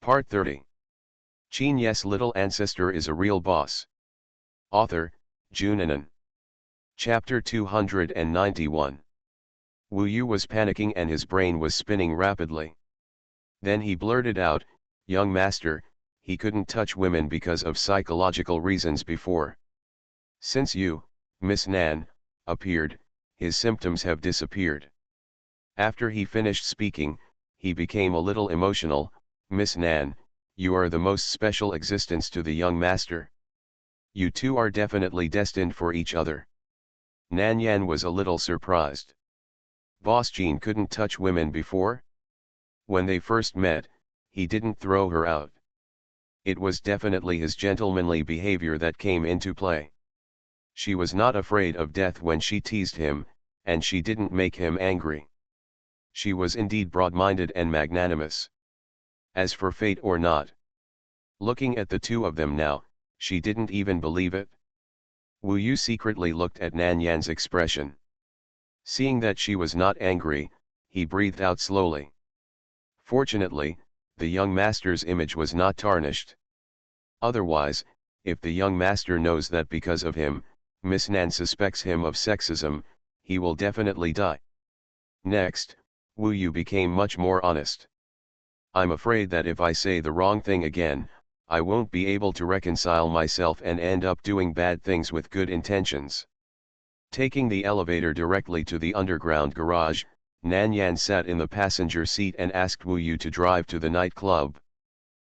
Part 30. Qin Ye's little ancestor is a real boss. Author, Junanan. Chapter 291. Wu Yu was panicking and his brain was spinning rapidly. Then he blurted out, "Young master, he couldn't touch women because of psychological reasons before. Since you, Miss Nan, appeared, his symptoms have disappeared." After he finished speaking, he became a little emotional. "Miss Nan, you are the most special existence to the young master. You two are definitely destined for each other." Nan Yan was a little surprised. Boss Jean couldn't touch women before? When they first met, he didn't throw her out. It was definitely his gentlemanly behavior that came into play. She was not afraid of death when she teased him, and she didn't make him angry. She was indeed broad-minded and magnanimous. As for fate or not, looking at the two of them now, she didn't even believe it. Wu Yu secretly looked at Nan Yan's expression. Seeing that she was not angry, he breathed out slowly. Fortunately, the young master's image was not tarnished. Otherwise, if the young master knows that because of him, Miss Nan suspects him of sexism, he will definitely die. Next, Wu Yu became much more honest. "I'm afraid that if I say the wrong thing again, I won't be able to reconcile myself and end up doing bad things with good intentions." Taking the elevator directly to the underground garage, Nan Yan sat in the passenger seat and asked Wu Yu to drive to the nightclub.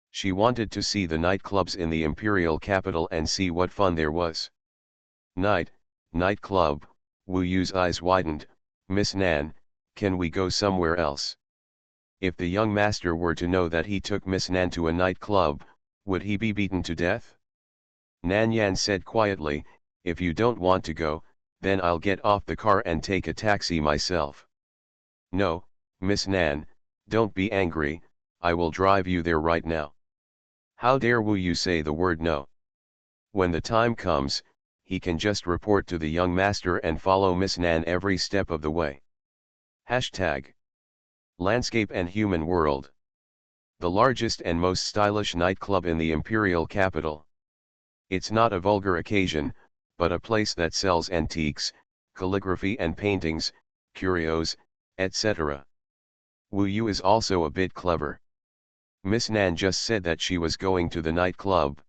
She wanted to see the nightclubs in the imperial capital and see what fun there was. Nightclub, Wu Yu's eyes widened. "Miss Nan, can we go somewhere else?" If the young master were to know that he took Miss Nan to a nightclub, would he be beaten to death? Nan Yan said quietly, "If you don't want to go, then I'll get off the car and take a taxi myself." "No, Miss Nan, don't be angry, I will drive you there right now." How dare Wu Yu say the word no? When the time comes, he can just report to the young master and follow Miss Nan every step of the way. Hashtag Landscape and Human World. The largest and most stylish nightclub in the imperial capital. It's not a vulgar occasion, but a place that sells antiques, calligraphy and paintings, curios, etc. Wu Yu is also a bit clever. Miss Nan just said that she was going to the nightclub.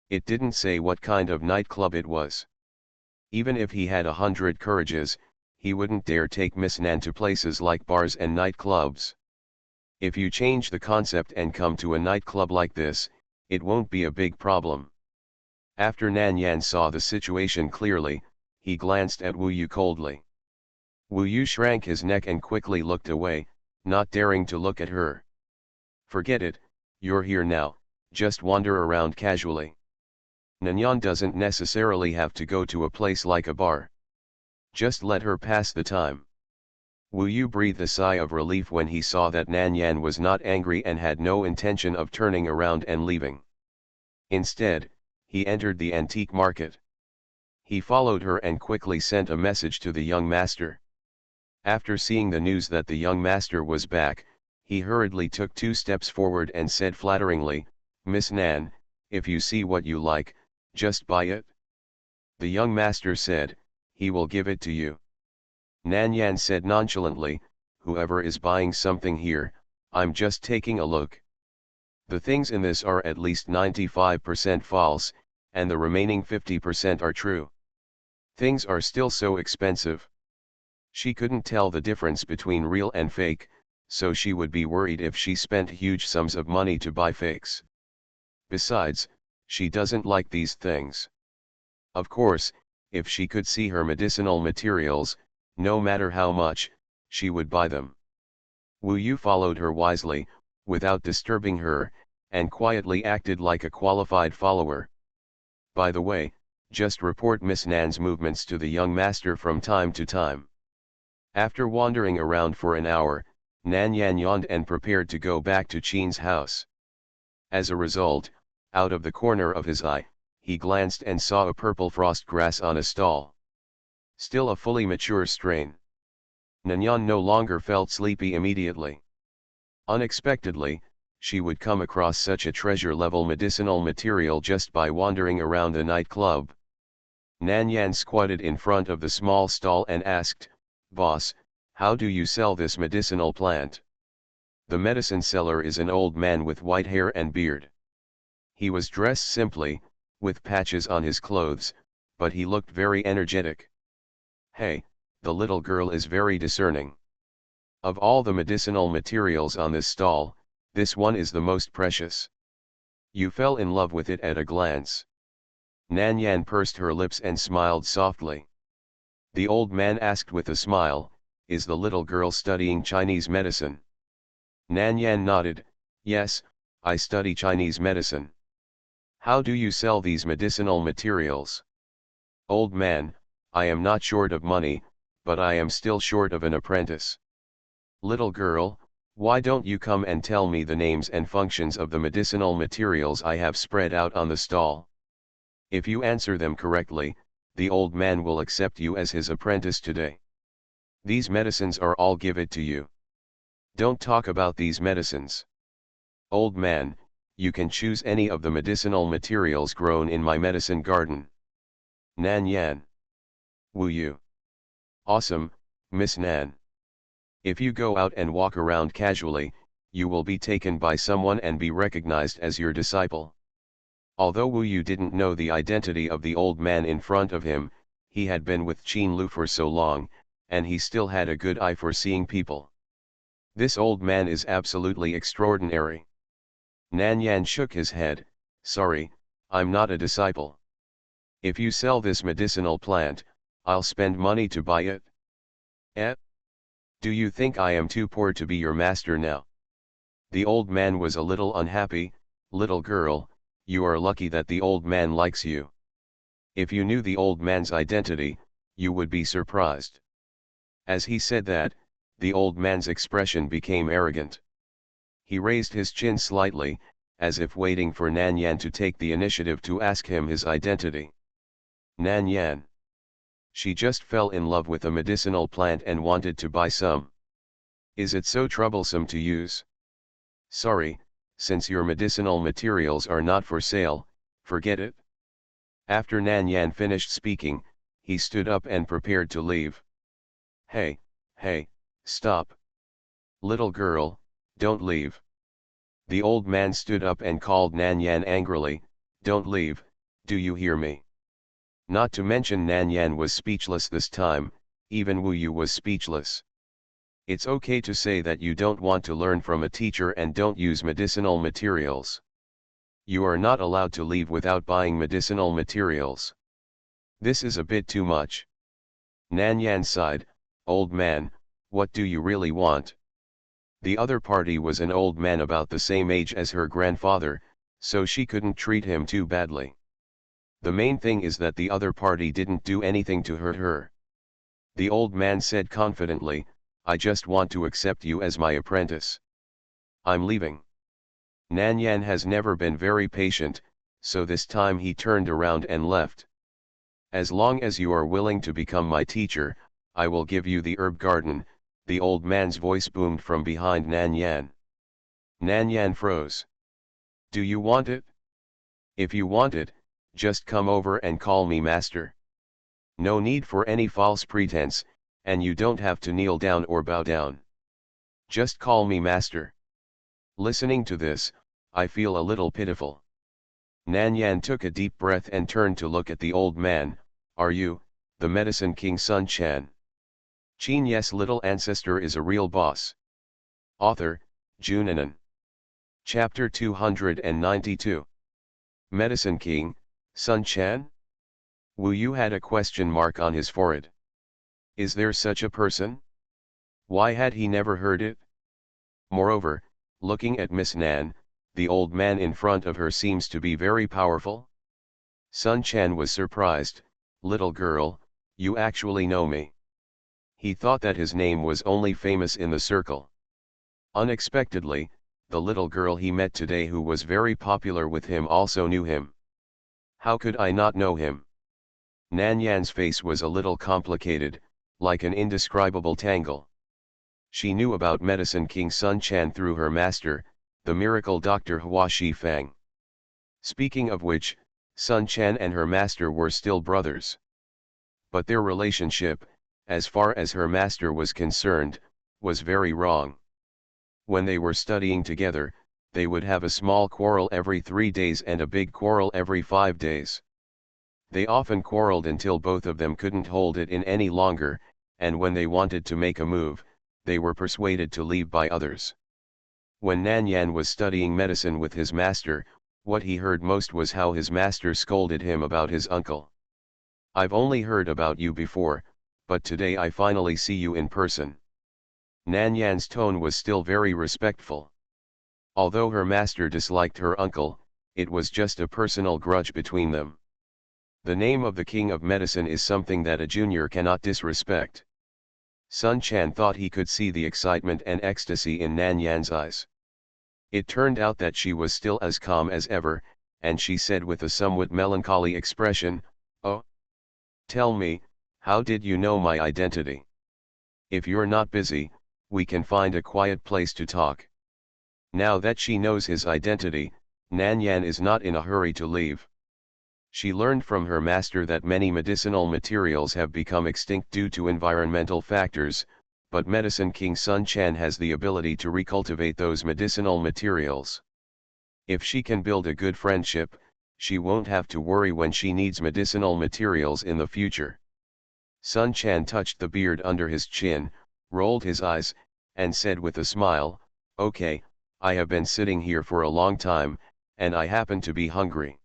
It didn't say what kind of nightclub it was. Even if he had 100 courages, he wouldn't dare take Miss Nan to places like bars and nightclubs. If you change the concept and come to a nightclub like this, it won't be a big problem. After Nan Yan saw the situation clearly, he glanced at Wu Yu coldly. Wu Yu shrank his neck and quickly looked away, not daring to look at her. "Forget it, you're here now, just wander around casually. Nanyan doesn't necessarily have to go to a place like a bar. Just let her pass the time." Wu Yu breathed a sigh of relief when he saw that Nan Yan was not angry and had no intention of turning around and leaving. Instead, he entered the antique market. He followed her and quickly sent a message to the young master. After seeing the news that the young master was back, he hurriedly took 2 steps forward and said flatteringly, "Miss Nan, if you see what you like, just buy it." The young master said, "He will give it to you." Nan Yan said nonchalantly, "Whoever is buying something here, I'm just taking a look. The things in this are at least 95% false, and the remaining 50% are true. Things are still so expensive." She couldn't tell the difference between real and fake, so she would be worried if she spent huge sums of money to buy fakes. Besides, she doesn't like these things. Of course, if she could see her medicinal materials, no matter how much, she would buy them. Wu Yu followed her wisely, without disturbing her, and quietly acted like a qualified follower. "By the way, just report Miss Nan's movements to the young master from time to time." After wandering around for an hour, Nan Yan yawned and prepared to go back to Qin's house. As a result, out of the corner of his eye, he glanced and saw a purple frost grass on a stall. Still a fully mature strain. Nanyan no longer felt sleepy immediately. Unexpectedly, she would come across such a treasure-level medicinal material just by wandering around a nightclub. Nan Yan squatted in front of the small stall and asked, "Boss, how do you sell this medicinal plant?" The medicine seller is an old man with white hair and beard. He was dressed simply, with patches on his clothes, but he looked very energetic. "Hey, the little girl is very discerning. Of all the medicinal materials on this stall, this one is the most precious. You fell in love with it at a glance." Nan Yan pursed her lips and smiled softly. The old man asked with a smile, "Is the little girl studying Chinese medicine?" Nan Yan nodded, "Yes, I study Chinese medicine." "How do you sell these medicinal materials?" "Old man, I am not short of money, but I am still short of an apprentice." "Little girl, why don't you come and tell me the names and functions of the medicinal materials I have spread out on the stall? If you answer them correctly, the old man will accept you as his apprentice today. These medicines are all given to you. Don't talk about these medicines. Old man, you can choose any of the medicinal materials grown in my medicine garden." Nan Yan. "Will you?" "Awesome, Miss Nan. If you go out and walk around casually, you will be taken by someone and be recognized as your disciple." Although Wu Yu didn't know the identity of the old man in front of him, he had been with Qin Lu for so long, and he still had a good eye for seeing people. "This old man is absolutely extraordinary." Nan Yan shook his head, "Sorry, I'm not a disciple. If you sell this medicinal plant, I'll spend money to buy it." "Eh? Do you think I am too poor to be your master now?" The old man was a little unhappy. "Little girl, you are lucky that the old man likes you. If you knew the old man's identity, you would be surprised." As he said that, the old man's expression became arrogant. He raised his chin slightly, as if waiting for Nan Yan to take the initiative to ask him his identity. Nan Yan. She just fell in love with a medicinal plant and wanted to buy some. "Is it so troublesome to use?" "Sorry, since your medicinal materials are not for sale, forget it." After Nan Yan finished speaking, he stood up and prepared to leave. Hey, stop. Little girl, don't leave." The old man stood up and called Nan Yan angrily, "Don't leave, do you hear me?" Not to mention Nan Yan was speechless this time, even Wu Yu was speechless. It's okay to say that you don't want to learn from a teacher and don't use medicinal materials. You are not allowed to leave without buying medicinal materials. This is a bit too much. Nan Yan sighed, "Old man, what do you really want?" The other party was an old man about the same age as her grandfather, so she couldn't treat him too badly. The main thing is that the other party didn't do anything to hurt her. The old man said confidently, "I just want to accept you as my apprentice. I'm leaving." Nan Yan has never been very patient, so this time he turned around and left. "As long as you are willing to become my teacher, I will give you the herb garden," the old man's voice boomed from behind Nan Yan. Nan Yan froze. "Do you want it? If you want it, just come over and call me master. No need for any false pretense, and you don't have to kneel down or bow down. Just call me master." Listening to this, I feel a little pitiful. Nan Yan took a deep breath and turned to look at the old man. "Are you, the medicine king Sun Chan?" Qin Ye's little ancestor is a real boss. Author, Junanan. Chapter 292. Medicine King, Sun Chan? Wu Yu had a question mark on his forehead. Is there such a person? Why had he never heard it? Moreover, looking at Miss Nan, the old man in front of her seems to be very powerful. Sun Chan was surprised. "Little girl, you actually know me." He thought that his name was only famous in the circle. Unexpectedly, the little girl he met today who was very popular with him also knew him. How could I not know him? Nan Yan's face was a little complicated, like an indescribable tangle. She knew about Medicine King Sun Chan through her master, the miracle doctor Hua Shi Fang. Speaking of which, Sun Quan and her master were still brothers. But their relationship, as far as her master was concerned, was very wrong. When they were studying together, they would have a small quarrel every 3 days and a big quarrel every 5 days. They often quarreled until both of them couldn't hold it in any longer, and when they wanted to make a move, they were persuaded to leave by others. When Nan Yan was studying medicine with his master, what he heard most was how his master scolded him about his uncle. "I've only heard about you before, but today I finally see you in person." Nan Yan's tone was still very respectful. Although her master disliked her uncle, it was just a personal grudge between them. The name of the king of medicine is something that a junior cannot disrespect. Sun Quan thought he could see the excitement and ecstasy in Nan Yan's eyes. It turned out that she was still as calm as ever, and she said with a somewhat melancholy expression, "Oh, tell me, how did you know my identity? If you're not busy, we can find a quiet place to talk." Now that she knows his identity, Nan Yan is not in a hurry to leave. She learned from her master that many medicinal materials have become extinct due to environmental factors, but Medicine King Sun Quan has the ability to recultivate those medicinal materials. If she can build a good friendship, she won't have to worry when she needs medicinal materials in the future. Sun Quan touched the beard under his chin, rolled his eyes, and said with a smile, "Okay, I have been sitting here for a long time, and I happen to be hungry."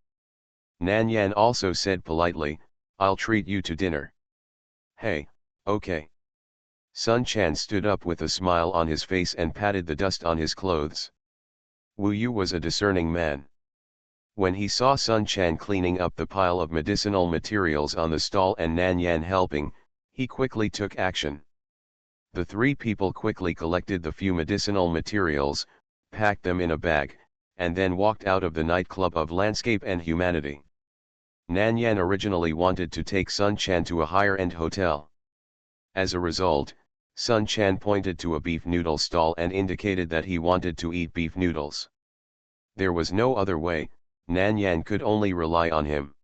Nan Yan also said politely, "I'll treat you to dinner." "Hey, okay." Sun Quan stood up with a smile on his face and patted the dust on his clothes. Wu Yu was a discerning man. When he saw Sun Quan cleaning up the pile of medicinal materials on the stall and Nan Yan helping, he quickly took action. The three people quickly collected the few medicinal materials, packed them in a bag, and then walked out of the nightclub of Landscape and Humanity. Nan Yan originally wanted to take Sun Quan to a higher-end hotel. As a result, Sun Quan pointed to a beef noodle stall and indicated that he wanted to eat beef noodles. There was no other way, Nan Yan could only rely on him.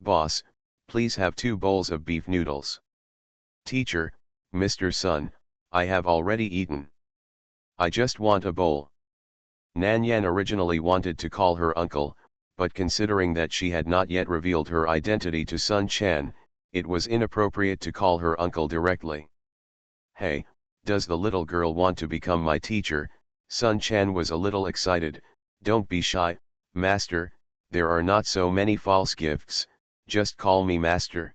"Boss, please have 2 bowls of beef noodles." "Teacher, Mr. Sun, I have already eaten. I just want a bowl." Nan Yan originally wanted to call her uncle, but considering that she had not yet revealed her identity to Sun Quan, it was inappropriate to call her uncle directly. "Hey, does the little girl want to become my teacher?" Sun Quan was a little excited. "Don't be shy, master, there are not so many false gifts, just call me master.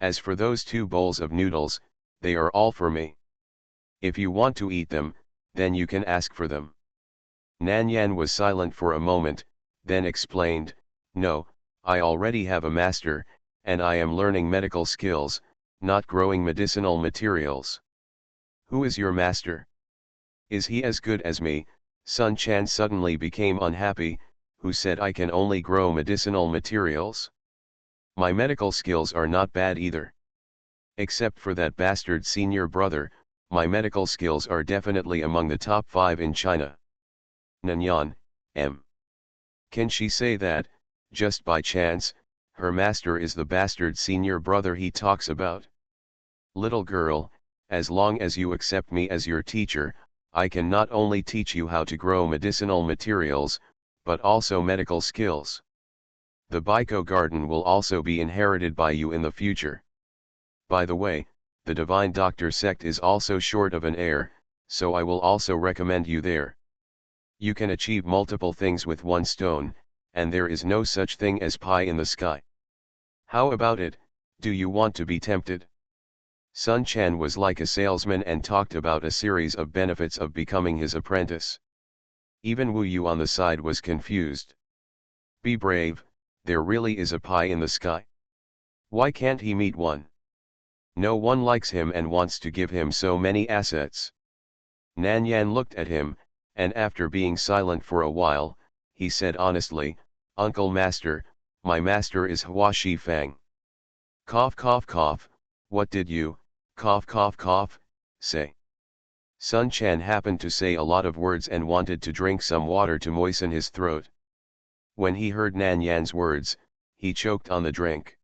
As for those 2 bowls of noodles, they are all for me. If you want to eat them, then you can ask for them." Nan Yan was silent for a moment, then explained, "No, I already have a master, and I am learning medical skills, not growing medicinal materials." "Who is your master? Is he as good as me?" Sun Quan suddenly became unhappy. "Who said I can only grow medicinal materials? My medical skills are not bad either. Except for that bastard senior brother, my medical skills are definitely among the top 5 in China." Nan Yan, M. Can she say that, just by chance, her master is the bastard senior brother he talks about? "Little girl, as long as you accept me as your teacher, I can not only teach you how to grow medicinal materials, but also medical skills. The Baiko garden will also be inherited by you in the future. By the way, the Divine Doctor sect is also short of an heir, so I will also recommend you there. You can achieve multiple things with one stone, and there is no such thing as pie in the sky. How about it, do you want to be tempted?" Sun Quan was like a salesman and talked about a series of benefits of becoming his apprentice. Even Wu Yu on the side was confused. "Be brave, there really is a pie in the sky. Why can't he meet one? No one likes him and wants to give him so many assets." Nan Yan looked at him, and after being silent for a while, he said honestly, "Uncle Master, my master is Hua Shi Fang." Cough cough cough, what did you, cough cough cough, say? Sun Chan happened to say a lot of words and wanted to drink some water to moisten his throat. When he heard Nan Yan's words, he choked on the drink.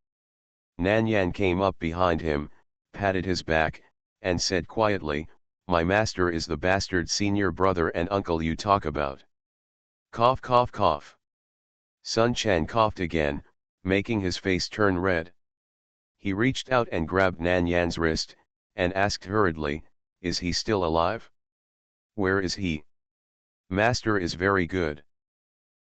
Nan Yan came up behind him, patted his back, and said quietly, "My master is the bastard senior brother and uncle you talk about." Cough cough cough. Sun Chan coughed again, making his face turn red. He reached out and grabbed Nan Yan's wrist, and asked hurriedly, "Is he still alive? Where is he? Master is very good.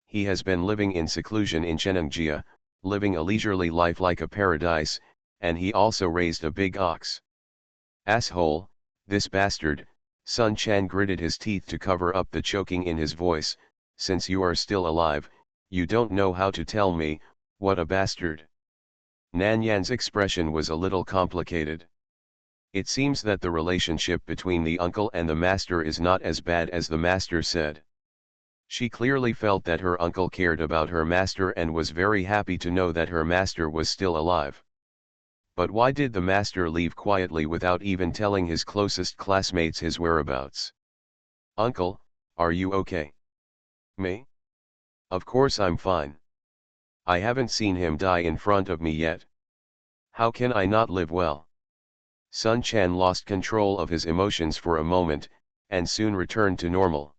He has been living in seclusion in Chenangjia, living a leisurely life like a paradise, and he also raised a big ox." "Asshole, this bastard," Sun Chan gritted his teeth to cover up the choking in his voice, "since you are still alive, you don't know how to tell me, what a bastard." Nan Yan's expression was a little complicated. It seems that the relationship between the uncle and the master is not as bad as the master said. She clearly felt that her uncle cared about her master and was very happy to know that her master was still alive. But why did the master leave quietly without even telling his closest classmates his whereabouts? "Uncle, are you okay?" "Me? Of course I'm fine. I haven't seen him die in front of me yet. How can I not live well?" Sun Chan lost control of his emotions for a moment, and soon returned to normal.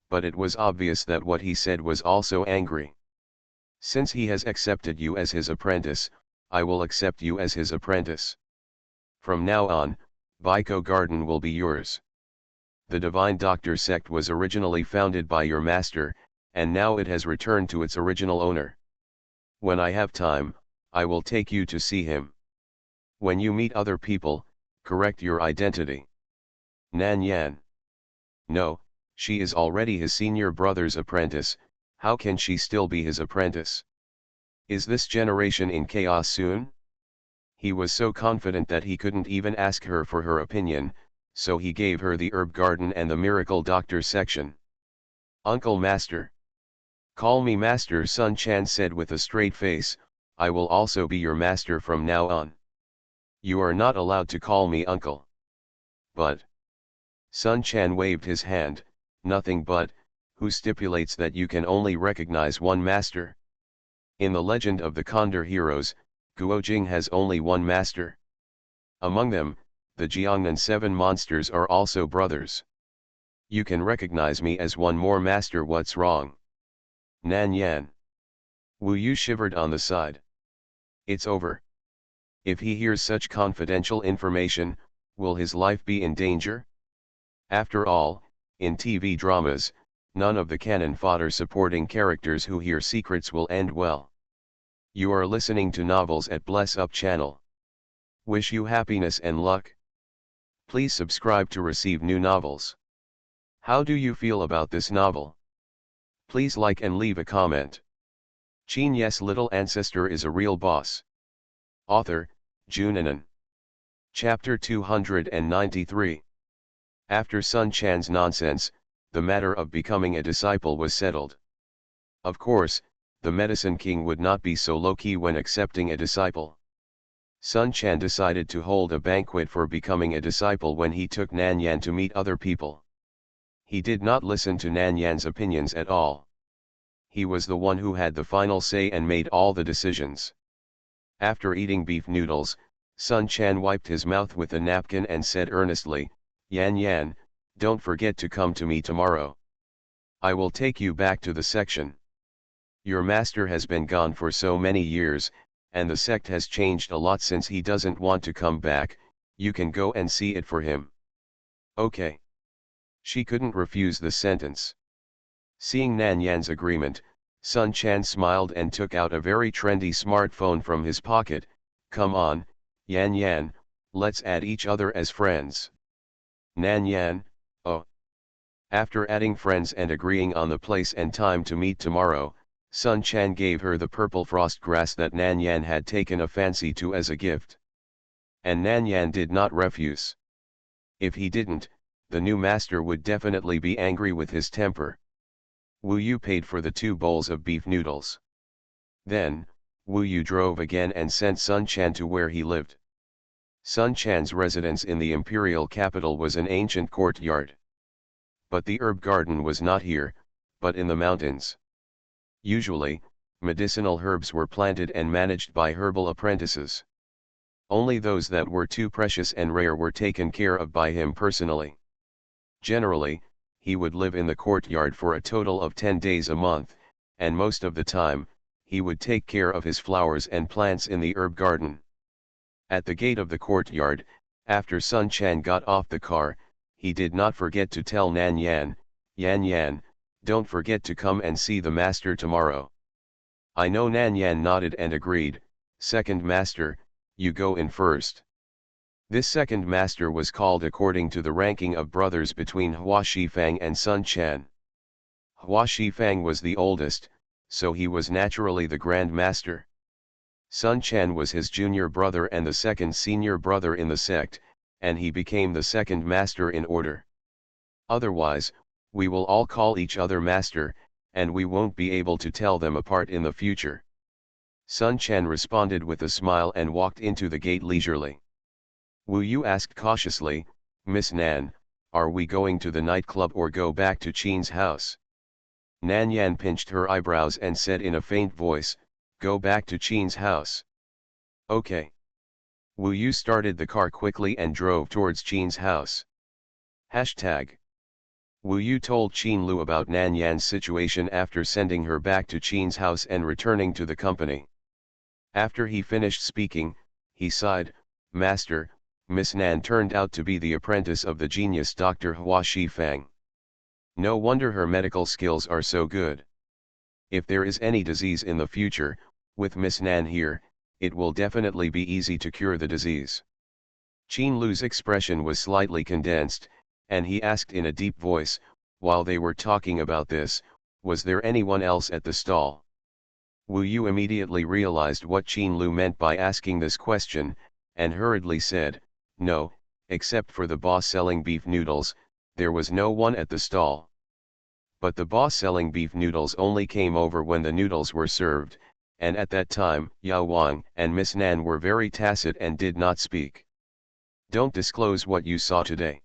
But it was obvious that what he said was also angry. "Since he has accepted you as his apprentice, I will accept you as his apprentice. From now on, Baiko Garden will be yours. The Divine Doctor sect was originally founded by your master, and now it has returned to its original owner. When I have time, I will take you to see him. When you meet other people, correct your identity." "Nan Yan. No, she is already his senior brother's apprentice, how can she still be his apprentice? Is this generation in chaos soon?" He was so confident that he couldn't even ask her for her opinion, so he gave her the herb garden and the miracle doctor section. "Uncle Master." "Call me Master," Sun Chan said with a straight face, "I will also be your master from now on. You are not allowed to call me uncle." "But..." Sun Chan waved his hand, "Nothing but, who stipulates that you can only recognize one master? In the legend of the Condor heroes, Guojing has only one master. Among them, the Jiangnan 7 monsters are also brothers. You can recognize me as one more master, what's wrong?" "Nan Yan." Wu Yu shivered on the side. "It's over. If he hears such confidential information, will his life be in danger? After all, in TV dramas, none of the cannon fodder supporting characters who hear secrets will end well." You are listening to Novels at Bless Up channel. Wish you happiness and luck. Please subscribe to receive new novels. How do you feel about this novel? Please like and leave a comment. Qin Ye's little ancestor is a real boss. Author, Junanan. Chapter 293. After Sun Chan's nonsense, the matter of becoming a disciple was settled. Of course, the Medicine King would not be so low-key when accepting a disciple. Sun Chan decided to hold a banquet for becoming a disciple when he took Nan Yan to meet other people. He did not listen to Nan Yan's opinions at all. He was the one who had the final say and made all the decisions. After eating beef noodles, Sun Chan wiped his mouth with a napkin and said earnestly, "Yan Yan, don't forget to come to me tomorrow. I will take you back to the section. Your master has been gone for so many years, and the sect has changed a lot since he doesn't want to come back. You can go and see it for him." "Okay." She couldn't refuse the sentence. Seeing Nan Yan's agreement, Sun Chan smiled and took out a very trendy smartphone from his pocket. "Come on, Yan Yan, let's add each other as friends." Nan Yan, oh. After adding friends and agreeing on the place and time to meet tomorrow, Sun Chan gave her the purple frost grass that Nan Yan had taken a fancy to as a gift. And Nan Yan did not refuse. If he didn't, the new master would definitely be angry with his temper. Wu Yu paid for the 2 bowls of beef noodles. Then, Wu Yu drove again and sent Sun Chan to where he lived. Sun Chan's residence in the imperial capital was an ancient courtyard. But the herb garden was not here, but in the mountains. Usually, medicinal herbs were planted and managed by herbal apprentices. Only those that were too precious and rare were taken care of by him personally. Generally, he would live in the courtyard for a total of 10 days a month, and most of the time, he would take care of his flowers and plants in the herb garden. At the gate of the courtyard, after Sun Chan got off the car, he did not forget to tell Nan Yan, "Yan Yan, don't forget to come and see the master tomorrow." I know Nan Yan nodded and agreed. "Second master, you go in first." This second master was called according to the ranking of brothers between Hua Shifang and Sun Chan. Hua Shifang was the oldest, so he was naturally the Grand Master. Sun Chan was his junior brother and the second senior brother in the sect, and he became the second master in order. Otherwise, we will all call each other master, and we won't be able to tell them apart in the future. Sun Chan responded with a smile and walked into the gate leisurely. Wu Yu asked cautiously, "Miss Nan, are we going to the nightclub or go back to Qin's house?" Nan Yan pinched her eyebrows and said in a faint voice, "Go back to Qin's house." "Okay." Wu Yu started the car quickly and drove towards Qin's house. Hashtag. Wu Yu told Qin Lu about Nan Yan's situation after sending her back to Qin's house and returning to the company. After he finished speaking, he sighed, "Master, Miss Nan turned out to be the apprentice of the genius Dr. Hua Shifang. No wonder her medical skills are so good. If there is any disease in the future, with Miss Nan here, it will definitely be easy to cure the disease." Qin Lu's expression was slightly condensed, and he asked in a deep voice, while they were talking about this, "Was there anyone else at the stall?" Wu Yu immediately realized what Qin Lu meant by asking this question, and hurriedly said, "No, except for the boss selling beef noodles, there was no one at the stall." But the boss selling beef noodles only came over when the noodles were served, and at that time, Yao Wang and Miss Nan were very tacit and did not speak. "Don't disclose what you saw today.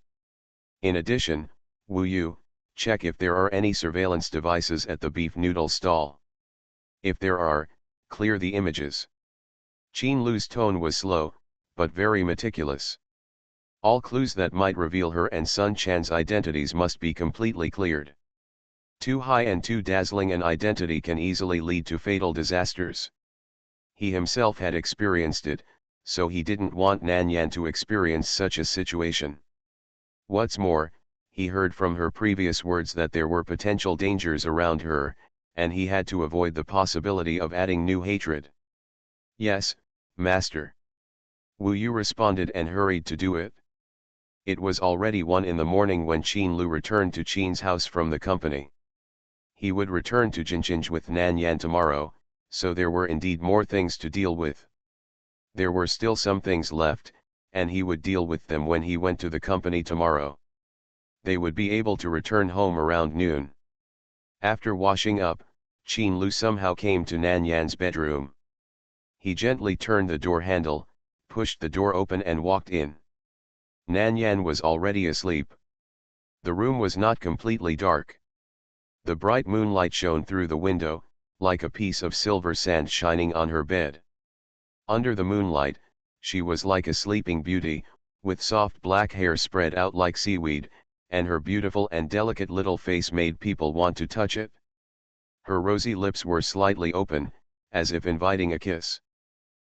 In addition, Wu Yu, check if there are any surveillance devices at the beef noodle stall. If there are, clear the images." Qin Lu's tone was slow, but very meticulous. All clues that might reveal her and Sun Chan's identities must be completely cleared. Too high and too dazzling an identity can easily lead to fatal disasters. He himself had experienced it, so he didn't want Nan Yan to experience such a situation. What's more, he heard from her previous words that there were potential dangers around her, and he had to avoid the possibility of adding new hatred. "Yes, master." Wu Yu responded and hurried to do it. It was already 1 in the morning when Qin Lu returned to Qin's house from the company. He would return to Jinjinj with Nan Yan tomorrow, so there were indeed more things to deal with. There were still some things left, and he would deal with them when he went to the company tomorrow. They would be able to return home around noon. After washing up, Qin Lu somehow came to Nan Yan's bedroom. He gently turned the door handle, pushed the door open and walked in. Nan Yan was already asleep. The room was not completely dark. The bright moonlight shone through the window, like a piece of silver sand shining on her bed. Under the moonlight, she was like a sleeping beauty, with soft black hair spread out like seaweed, and her beautiful and delicate little face made people want to touch it. Her rosy lips were slightly open, as if inviting a kiss.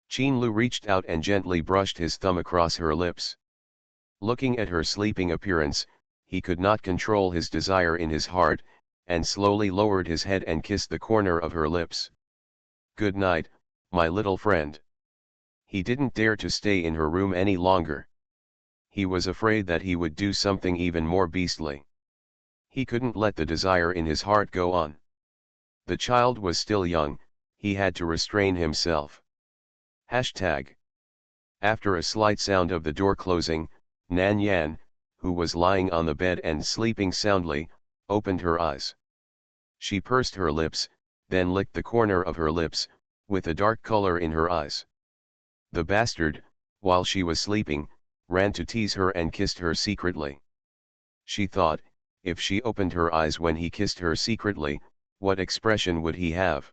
Qin Lu reached out and gently brushed his thumb across her lips. Looking at her sleeping appearance, he could not control his desire in his heart, and slowly lowered his head and kissed the corner of her lips. "Good night, my little friend." He didn't dare to stay in her room any longer. He was afraid that he would do something even more beastly. He couldn't let the desire in his heart go on. The child was still young, he had to restrain himself. Hashtag. After a slight sound of the door closing, Nan Yan, who was lying on the bed and sleeping soundly, opened her eyes. She pursed her lips, then licked the corner of her lips, with a dark color in her eyes. "The bastard, while she was sleeping, ran to tease her and kissed her secretly. She thought, if she opened her eyes when he kissed her secretly, what expression would he have?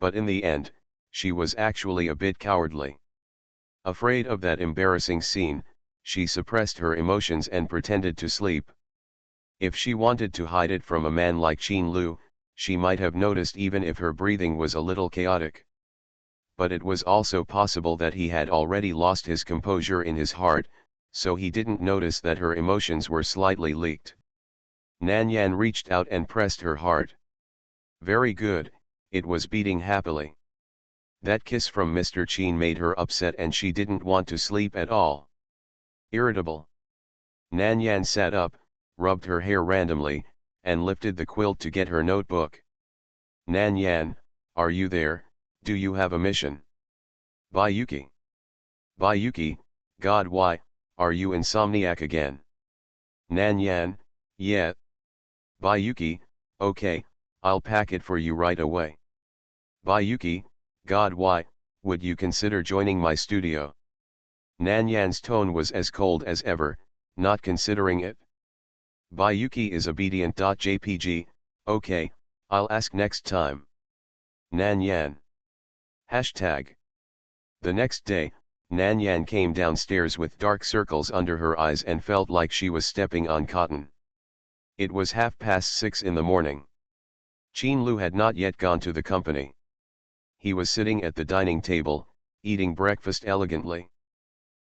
But in the end, she was actually a bit cowardly. Afraid of that embarrassing scene, she suppressed her emotions and pretended to sleep. If she wanted to hide it from a man like Qin Lu, she might have noticed even if her breathing was a little chaotic. But it was also possible that he had already lost his composure in his heart, so he didn't notice that her emotions were slightly leaked. Nan Yan reached out and pressed her heart. Very good, it was beating happily. That kiss from Mr. Qin made her upset and she didn't want to sleep at all. Irritable. Nan Yan sat up, rubbed her hair randomly, and lifted the quilt to get her notebook. Nan Yan, are you there? Do you have a mission? Bayuki. Bayuki, God, why, are you insomniac again? Nan Yan, yeah. Bayuki, okay, I'll pack it for you right away. Bayuki, God, why, would you consider joining my studio? Nan Yan's tone was as cold as ever, not considering it. Bayuki is obedient.jpg, okay, I'll ask next time. Nan Yan. Hashtag. The next day, Nan Yan came downstairs with dark circles under her eyes and felt like she was stepping on cotton. It was 6:30 in the morning. Qin Lu had not yet gone to the company. He was sitting at the dining table, eating breakfast elegantly.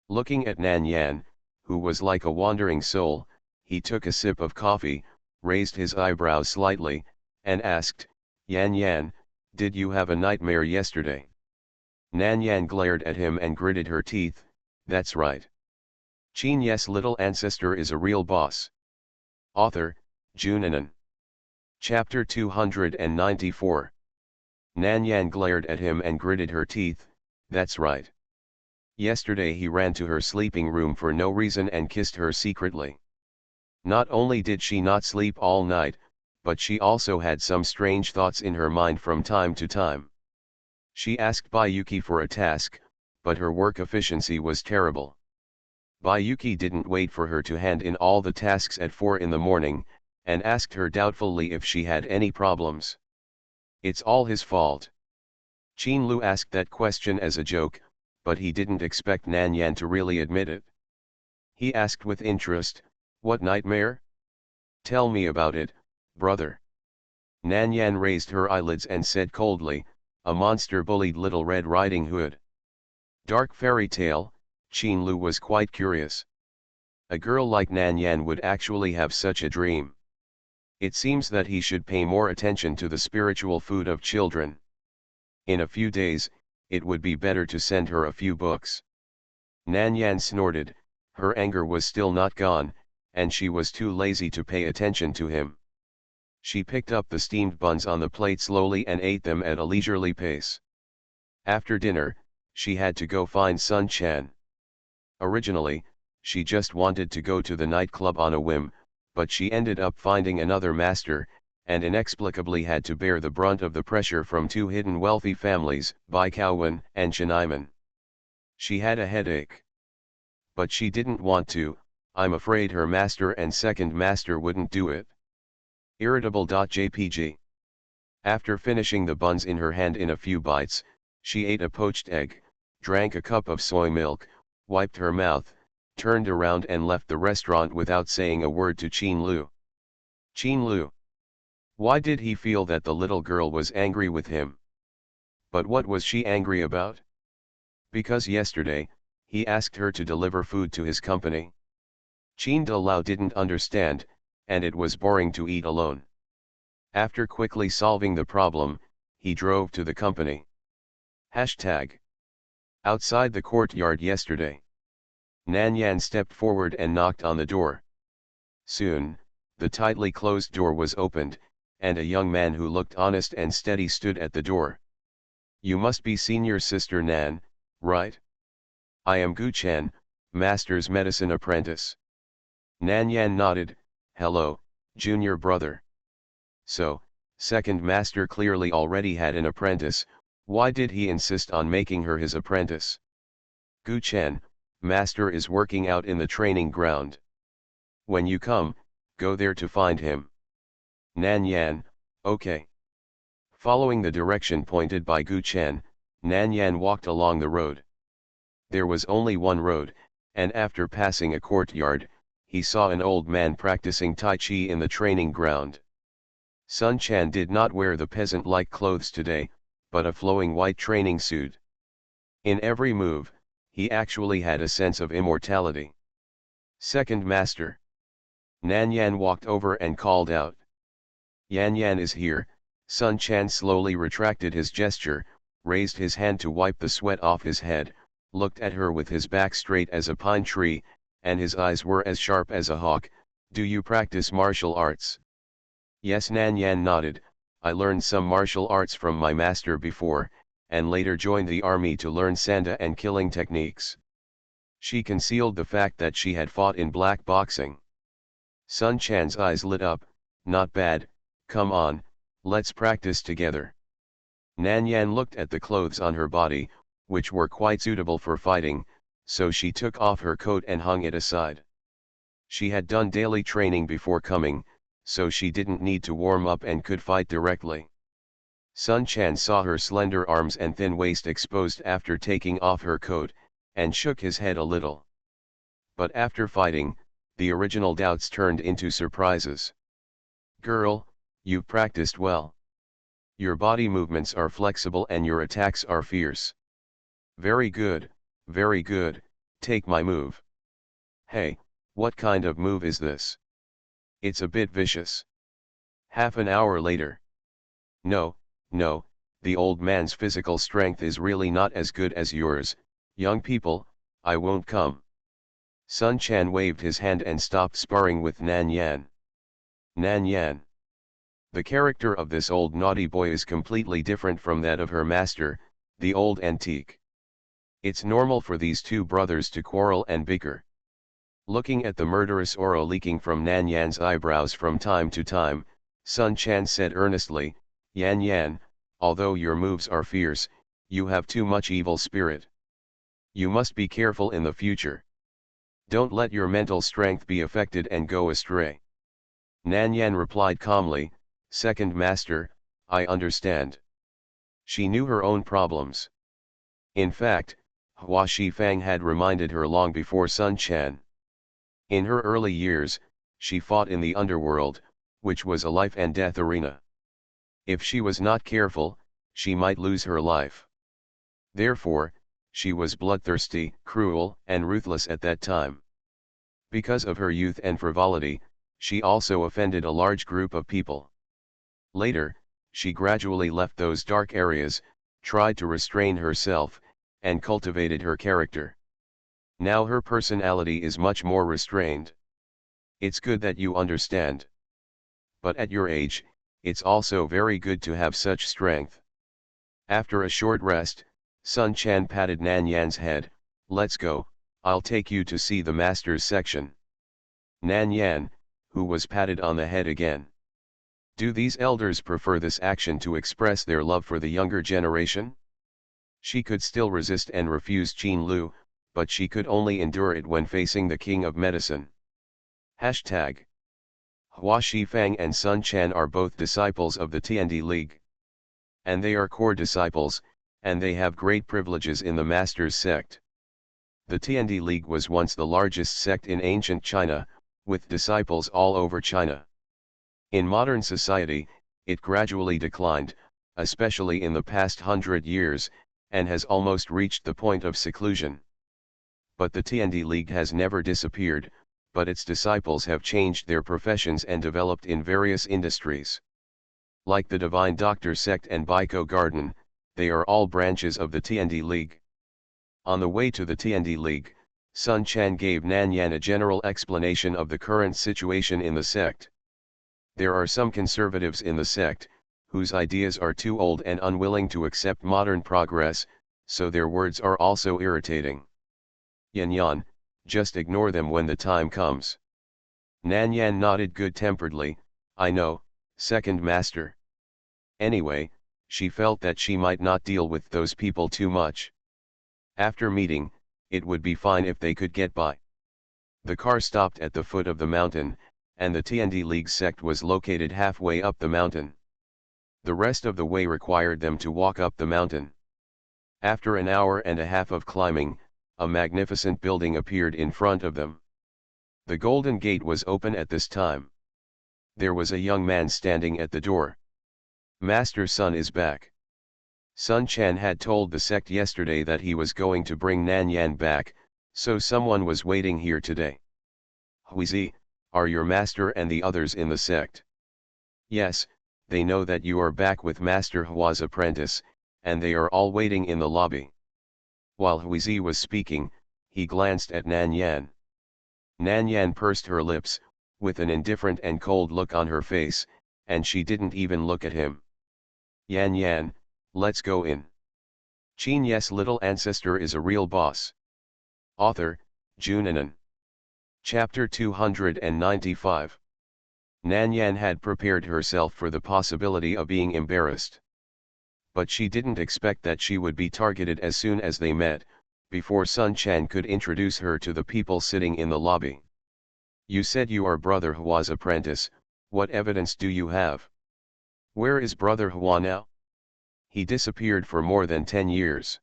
Looking at Nan Yan, who was like a wandering soul, he took a sip of coffee, raised his eyebrows slightly, and asked, Yan Yan, did you have a nightmare yesterday? Nan Yan glared at him and gritted her teeth, that's right. Qin Ye's little ancestor is a real boss. Author, Junanan. Chapter 294. Nan Yan glared at him and gritted her teeth, that's right. Yesterday he ran to her sleeping room for no reason and kissed her secretly. Not only did she not sleep all night, but she also had some strange thoughts in her mind from time to time. She asked Bayuki for a task, but her work efficiency was terrible. Bayuki didn't wait for her to hand in all the tasks at 4 in the morning, and asked her doubtfully if she had any problems. It's all his fault. Qin Lu asked that question as a joke, but he didn't expect Nan Yan to really admit it. He asked with interest, what nightmare? Tell me about it, brother. Nan Yan raised her eyelids and said coldly, a monster bullied Little Red Riding Hood. Dark fairy tale, Qin Lu was quite curious. A girl like Nan Yan would actually have such a dream. It seems that he should pay more attention to the spiritual food of children. In a few days, it would be better to send her a few books. Nan Yan snorted, her anger was still not gone, and she was too lazy to pay attention to him. She picked up the steamed buns on the plate slowly and ate them at a leisurely pace. After dinner, she had to go find Sun Chan. Originally, she just wanted to go to the nightclub on a whim, but she ended up finding another master, and inexplicably had to bear the brunt of the pressure from two hidden wealthy families, Bai Kaowen and Cheniman. She had a headache. But she didn't want to, I'm afraid her master and second master wouldn't do it. Irritable.jpg. After finishing the buns in her hand in a few bites, she ate a poached egg, drank a cup of soy milk, wiped her mouth, turned around and left the restaurant without saying a word to Qin Lu. Qin Lu. Why did he feel that the little girl was angry with him? But what was she angry about? Because yesterday, he asked her to deliver food to his company. Qin De Lao didn't understand, and it was boring to eat alone. After quickly solving the problem, he drove to the company. Hashtag. Outside the courtyard yesterday. Nan Yan stepped forward and knocked on the door. Soon, the tightly closed door was opened, and a young man who looked honest and steady stood at the door. You must be senior sister Nan, right? I am Gu Chen, master's medicine apprentice. Nan Yan nodded, hello, junior brother. So, second master clearly already had an apprentice, why did he insist on making her his apprentice? Gu Chen, master is working out in the training ground. When you come, go there to find him. Nan Yan, okay. Following the direction pointed by Gu Chen, Nan Yan walked along the road. There was only one road, and after passing a courtyard, he saw an old man practicing Tai Chi in the training ground. Sun Chan did not wear the peasant-like clothes today, but a flowing white training suit. In every move, he actually had a sense of immortality. Second master. Nan Yan walked over and called out. Yan Yan is here. Sun Chan slowly retracted his gesture, raised his hand to wipe the sweat off his head, looked at her with his back straight as a pine tree, and his eyes were as sharp as a hawk. Do you practice martial arts? Yes, Nan Yan nodded. I learned some martial arts from my master before, and later joined the army to learn sanda and killing techniques. She concealed the fact that she had fought in black boxing. Sun Chan's eyes lit up. Not bad, come on, let's practice together. Nan Yan looked at the clothes on her body, which were quite suitable for fighting, so she took off her coat and hung it aside. She had done daily training before coming, so she didn't need to warm up and could fight directly. Sun Chan saw her slender arms and thin waist exposed after taking off her coat, and shook his head a little. But after fighting, the original doubts turned into surprises. Girl, you've practiced well. Your body movements are flexible and your attacks are fierce. Very good, take my move. Hey, what kind of move is this? It's a bit vicious. Half an hour later. No, the old man's physical strength is really not as good as yours. Young people, I won't come. Sun Chan waved his hand and stopped sparring with Nan Yan. Nan Yan. The character of this old naughty boy is completely different from that of her master, the old antique. It's normal for these two brothers to quarrel and bicker. Looking at the murderous aura leaking from Nan Yan's eyebrows from time to time, Sun Chan said earnestly, Yan Yan, although your moves are fierce, you have too much evil spirit. You must be careful in the future. Don't let your mental strength be affected and go astray. Nan Yan replied calmly, Second master, I understand. She knew her own problems. In fact, Hua Shifang had reminded her long before Sun Chan. In her early years, she fought in the underworld, which was a life and death arena. If she was not careful, she might lose her life. Therefore, she was bloodthirsty, cruel, and ruthless at that time. Because of her youth and frivolity, she also offended a large group of people. Later, she gradually left those dark areas, tried to restrain herself, and cultivated her character. Now her personality is much more restrained. It's good that you understand. But at your age, it's also very good to have such strength. After a short rest, Sun Chan patted Nan Yan's head. Let's go, I'll take you to see the master's section. Nan Yan, who was patted on the head again. Do these elders prefer this action to express their love for the younger generation? She could still resist and refuse Qin Lu, but she could only endure it when facing the king of medicine. Hashtag. Hua Shifang and Sun Chan are both disciples of the Tiandi League. And they are core disciples, and they have great privileges in the master's sect. The Tiandi League was once the largest sect in ancient China, with disciples all over China. In modern society, it gradually declined, especially in the past 100 years, and has almost reached the point of seclusion. But the Tiandi League has never disappeared, but its disciples have changed their professions and developed in various industries. Like the Divine Doctor sect and Baiko Garden, they are all branches of the Tiandi League. On the way to the Tiandi League, Sun Chan gave Nan Yan a general explanation of the current situation in the sect. There are some conservatives in the sect, whose ideas are too old and unwilling to accept modern progress, so their words are also irritating. Yan Yan, just ignore them when the time comes. Nan Yan nodded good-temperedly, I know, second master. Anyway, she felt that she might not deal with those people too much. After meeting, it would be fine if they could get by. The car stopped at the foot of the mountain, and the Tiandi League sect was located halfway up the mountain. The rest of the way required them to walk up the mountain. After an hour and a half of climbing, a magnificent building appeared in front of them. The Golden Gate was open at this time. There was a young man standing at the door. Master Sun is back. Sun Chan had told the sect yesterday that he was going to bring Nan Yan back, so someone was waiting here today. Huizi, are your master and the others in the sect? Yes, they know that you are back with Master Hua's apprentice, and they are all waiting in the lobby. While Huizi was speaking, he glanced at Nan Yan. Nan Yan pursed her lips, with an indifferent and cold look on her face, and she didn't even look at him. Yan Yan, let's go in. Qin Ye's little ancestor is a real boss. Author, Junanan. Chapter 295. Nan Yan had prepared herself for the possibility of being embarrassed. But she didn't expect that she would be targeted as soon as they met, before Sun Chan could introduce her to the people sitting in the lobby. You said you are Brother Hua's apprentice, what evidence do you have? Where is Brother Hua now? He disappeared for more than 10 years.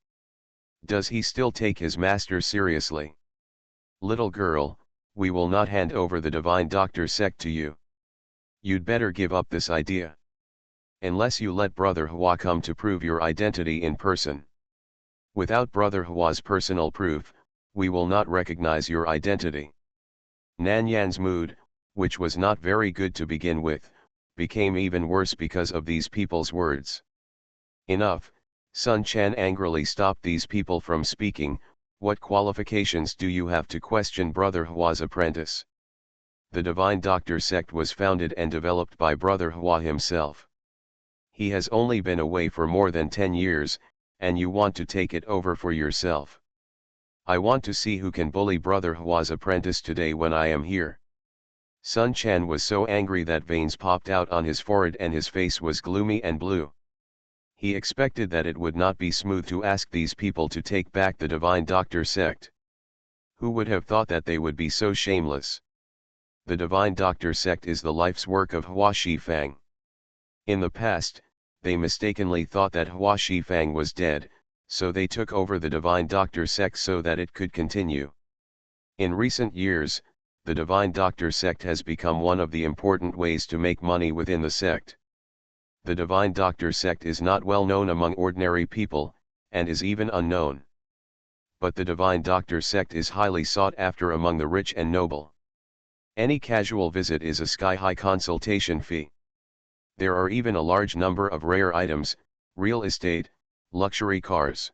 Does he still take his master seriously? Little girl, we will not hand over the Divine Doctor sect to you. You'd better give up this idea. Unless you let Brother Hua come to prove your identity in person. Without Brother Hua's personal proof, we will not recognize your identity. Nan Yan's mood, which was not very good to begin with, became even worse because of these people's words. Enough, Sun Chan angrily stopped these people from speaking. What qualifications do you have to question Brother Hua's apprentice? The Divine Doctor sect was founded and developed by Brother Hua himself. He has only been away for more than 10 years, and you want to take it over for yourself. I want to see who can bully Brother Hua's apprentice today when I am here. Sun Chan was so angry that veins popped out on his forehead and his face was gloomy and blue. He expected that it would not be smooth to ask these people to take back the Divine Doctor sect. Who would have thought that they would be so shameless? The Divine Doctor sect is the life's work of Hua Shifang. In the past, they mistakenly thought that Hua Shifang was dead, so they took over the Divine Doctor sect so that it could continue. In recent years, the Divine Doctor sect has become one of the important ways to make money within the sect. The Divine Doctor sect is not well known among ordinary people, and is even unknown. But the Divine Doctor sect is highly sought after among the rich and noble. Any casual visit is a sky-high consultation fee. There are even a large number of rare items, real estate, luxury cars.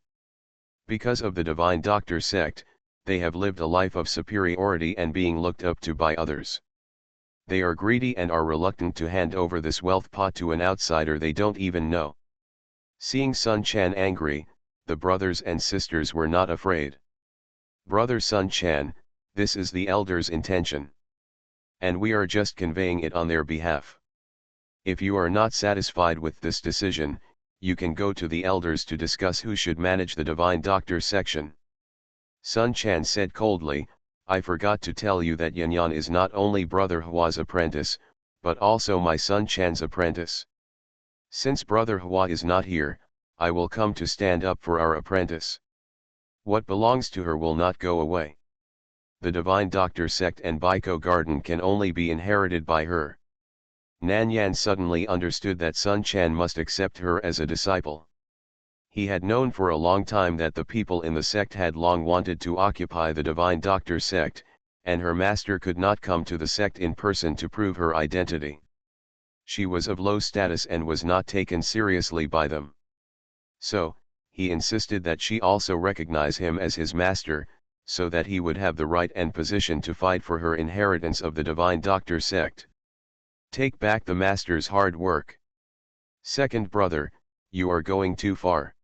Because of the Divine Doctor sect, they have lived a life of superiority and being looked up to by others. They are greedy and are reluctant to hand over this wealth pot to an outsider they don't even know. Seeing Sun Chan angry, the brothers and sisters were not afraid. Brother Sun Chan, this is the elders' intention. And we are just conveying it on their behalf. If you are not satisfied with this decision, you can go to the elders to discuss who should manage the Divine Doctor section. Sun Chan said coldly, I forgot to tell you that Yanyan is not only Brother Hua's apprentice, but also my son Chan's apprentice. Since Brother Hua is not here, I will come to stand up for our apprentice. What belongs to her will not go away. The Divine Doctor sect and Baiko Garden can only be inherited by her. Nan Yan suddenly understood that Sun Chan must accept her as a disciple. He had known for a long time that the people in the sect had long wanted to occupy the Divine Doctor sect, and her master could not come to the sect in person to prove her identity. She was of low status and was not taken seriously by them. So, he insisted that she also recognize him as his master, so that he would have the right and position to fight for her inheritance of the Divine Doctor sect. Take back the master's hard work. Second brother, you are going too far.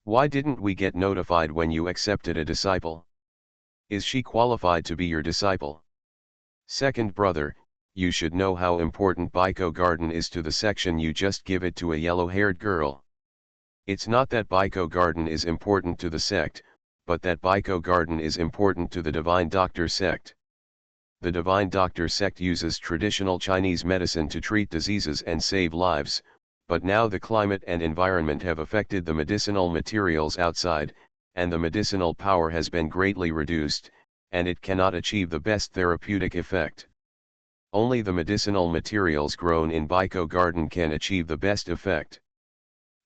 Why didn't we get notified when you accepted a disciple? Is she qualified to be your disciple? Second brother, you should know how important Baiko Garden is to the section, you just give it to a yellow-haired girl. It's not that Baiko Garden is important to the sect, but that Baiko Garden is important to the Divine Doctor sect. The Divine Doctor sect uses traditional Chinese medicine to treat diseases and save lives, but now the climate and environment have affected the medicinal materials outside, and the medicinal power has been greatly reduced, and it cannot achieve the best therapeutic effect. Only the medicinal materials grown in Baiko Garden can achieve the best effect.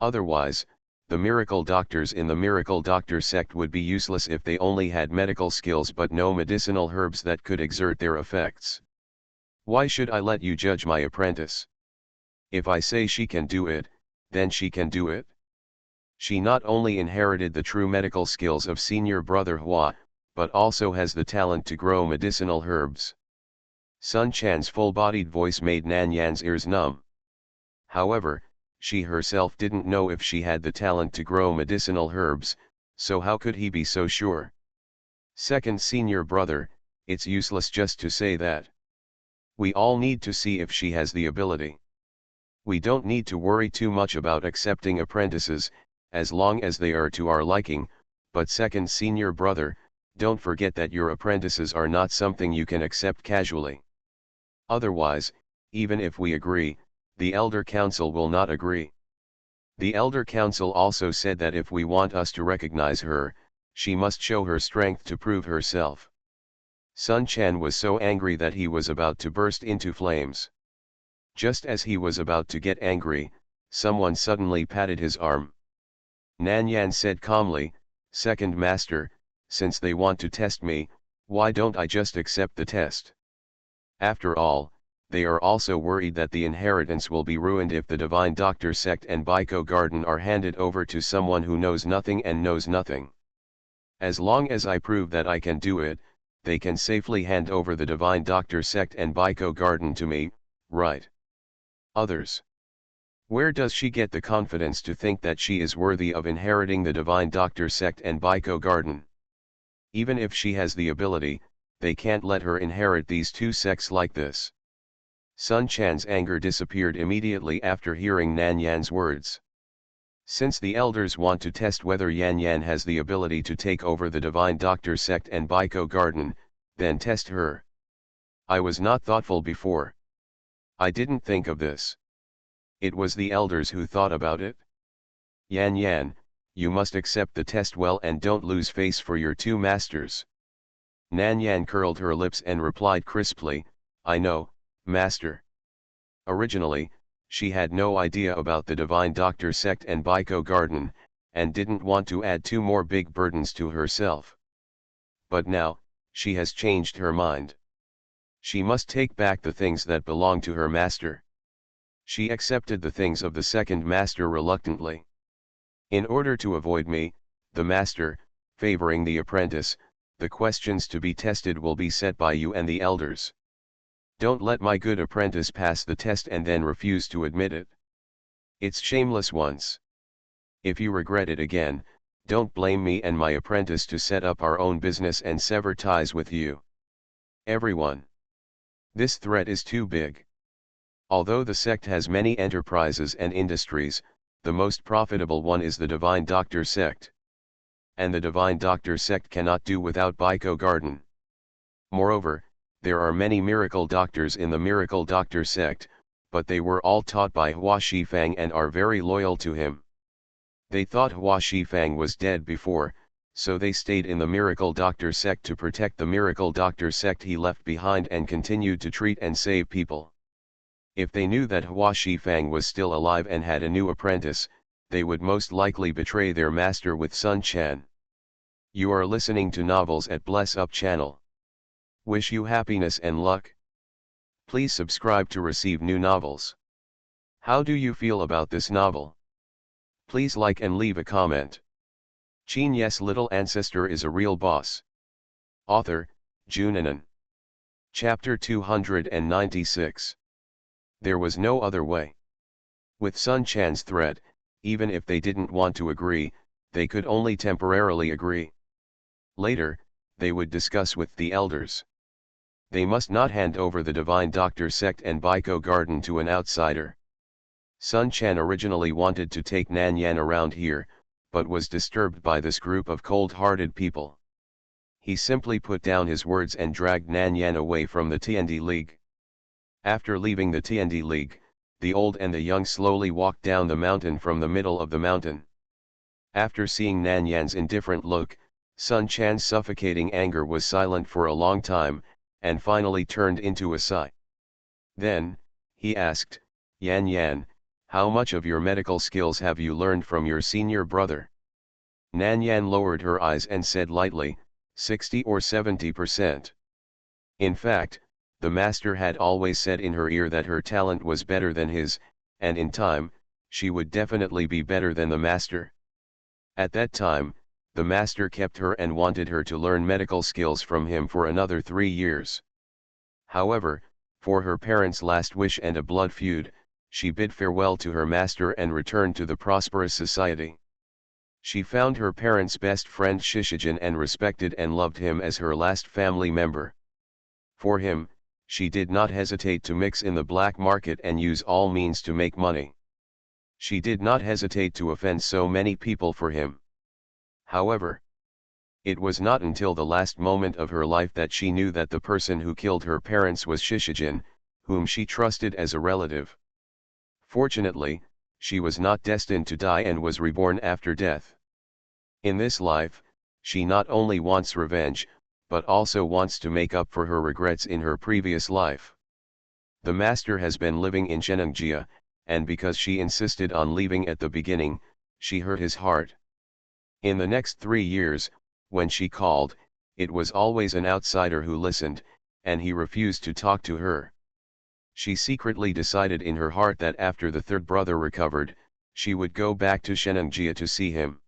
Otherwise, the miracle doctors in the miracle doctor sect would be useless if they only had medical skills but no medicinal herbs that could exert their effects. Why should I let you judge my apprentice? If I say she can do it, then she can do it. She not only inherited the true medical skills of senior brother Hua, but also has the talent to grow medicinal herbs. Sun Chan's full-bodied voice made Nan Yan's ears numb. However, she herself didn't know if she had the talent to grow medicinal herbs, so how could he be so sure? Second senior brother, it's useless just to say that. We all need to see if she has the ability. We don't need to worry too much about accepting apprentices, as long as they are to our liking, but second senior brother, don't forget that your apprentices are not something you can accept casually. Otherwise, even if we agree, the Elder Council will not agree. The Elder Council also said that if we want us to recognize her, she must show her strength to prove herself. Sun Chan was so angry that he was about to burst into flames. Just as he was about to get angry, someone suddenly patted his arm. Nan Yan said calmly, "Second Master, since they want to test me, why don't I just accept the test? After all, they are also worried that the inheritance will be ruined if the Divine Doctor sect and Baiko Garden are handed over to someone who knows nothing and knows nothing. As long as I prove that I can do it, they can safely hand over the Divine Doctor sect and Baiko Garden to me, right? Others. Where does she get the confidence to think that she is worthy of inheriting the Divine Doctor sect and Baiko Garden? Even if she has the ability, they can't let her inherit these two sects like this." Sun Chan's anger disappeared immediately after hearing Nan Yan's words. Since the elders want to test whether Yan Yan has the ability to take over the Divine Doctor sect and Baiko Garden, then test her. I was not thoughtful before. I didn't think of this. It was the elders who thought about it. Yan Yan, you must accept the test well and don't lose face for your two masters. Nan Yan curled her lips and replied crisply, "I know, Master." Originally, she had no idea about the Divine Doctor sect and Baiko Garden, and didn't want to add two more big burdens to herself. But now, she has changed her mind. She must take back the things that belong to her master. She accepted the things of the second master reluctantly. In order to avoid me, the master, favoring the apprentice, the questions to be tested will be set by you and the elders. Don't let my good apprentice pass the test and then refuse to admit it. It's shameless once. If you regret it again, don't blame me and my apprentice to set up our own business and sever ties with you. Everyone. This threat is too big. Although the sect has many enterprises and industries, the most profitable one is the Divine Doctor sect. And the Divine Doctor sect cannot do without Baiko Garden. Moreover, there are many miracle doctors in the Miracle Doctor sect, but they were all taught by Hua Shifang and are very loyal to him. They thought Hua Shifang was dead before, so they stayed in the Miracle Doctor sect to protect the Miracle Doctor sect he left behind and continued to treat and save people. If they knew that Hua Shifang was still alive and had a new apprentice, they would most likely betray their master with Sun Chan. You are listening to Novels at Bless Up channel. Wish you happiness and luck. Please subscribe to receive new novels. How do you feel about this novel? Please like and leave a comment. Qin Ye's little ancestor is a real boss. Author, Junanan. Chapter 296. There was no other way. With Sun Chan's threat, even if they didn't want to agree, they could only temporarily agree. Later, they would discuss with the elders. They must not hand over the Divine Doctor sect and Baiko Garden to an outsider. Sun Chan originally wanted to take Nan Yan around here, but was disturbed by this group of cold-hearted people. He simply put down his words and dragged Nan Yan away from the Tiandi League. After leaving the Tiandi League, the old and the young slowly walked down the mountain from the middle of the mountain. After seeing Nan Yan's indifferent look, Sun Chan's suffocating anger was silent for a long time, and finally turned into a sigh. Then, he asked, "Yan Yan, how much of your medical skills have you learned from your senior brother?" Nan Yan lowered her eyes and said lightly, 60 or 70%. In fact, the master had always said in her ear that her talent was better than his, and in time, she would definitely be better than the master. At that time, the master kept her and wanted her to learn medical skills from him for another 3 years. However, for her parents' last wish and a blood feud, she bid farewell to her master and returned to the prosperous society. She found her parents' best friend Shishijin and respected and loved him as her last family member. For him, she did not hesitate to mix in the black market and use all means to make money. She did not hesitate to offend so many people for him. However, it was not until the last moment of her life that she knew that the person who killed her parents was Shishijin, whom she trusted as a relative. Fortunately, she was not destined to die and was reborn after death. In this life, she not only wants revenge, but also wants to make up for her regrets in her previous life. The master has been living in Shenangjia, and because she insisted on leaving at the beginning, she hurt his heart. In the next 3 years, when she called, it was always an outsider who listened, and he refused to talk to her. She secretly decided in her heart that after the third brother recovered, she would go back to Shenangjia to see him.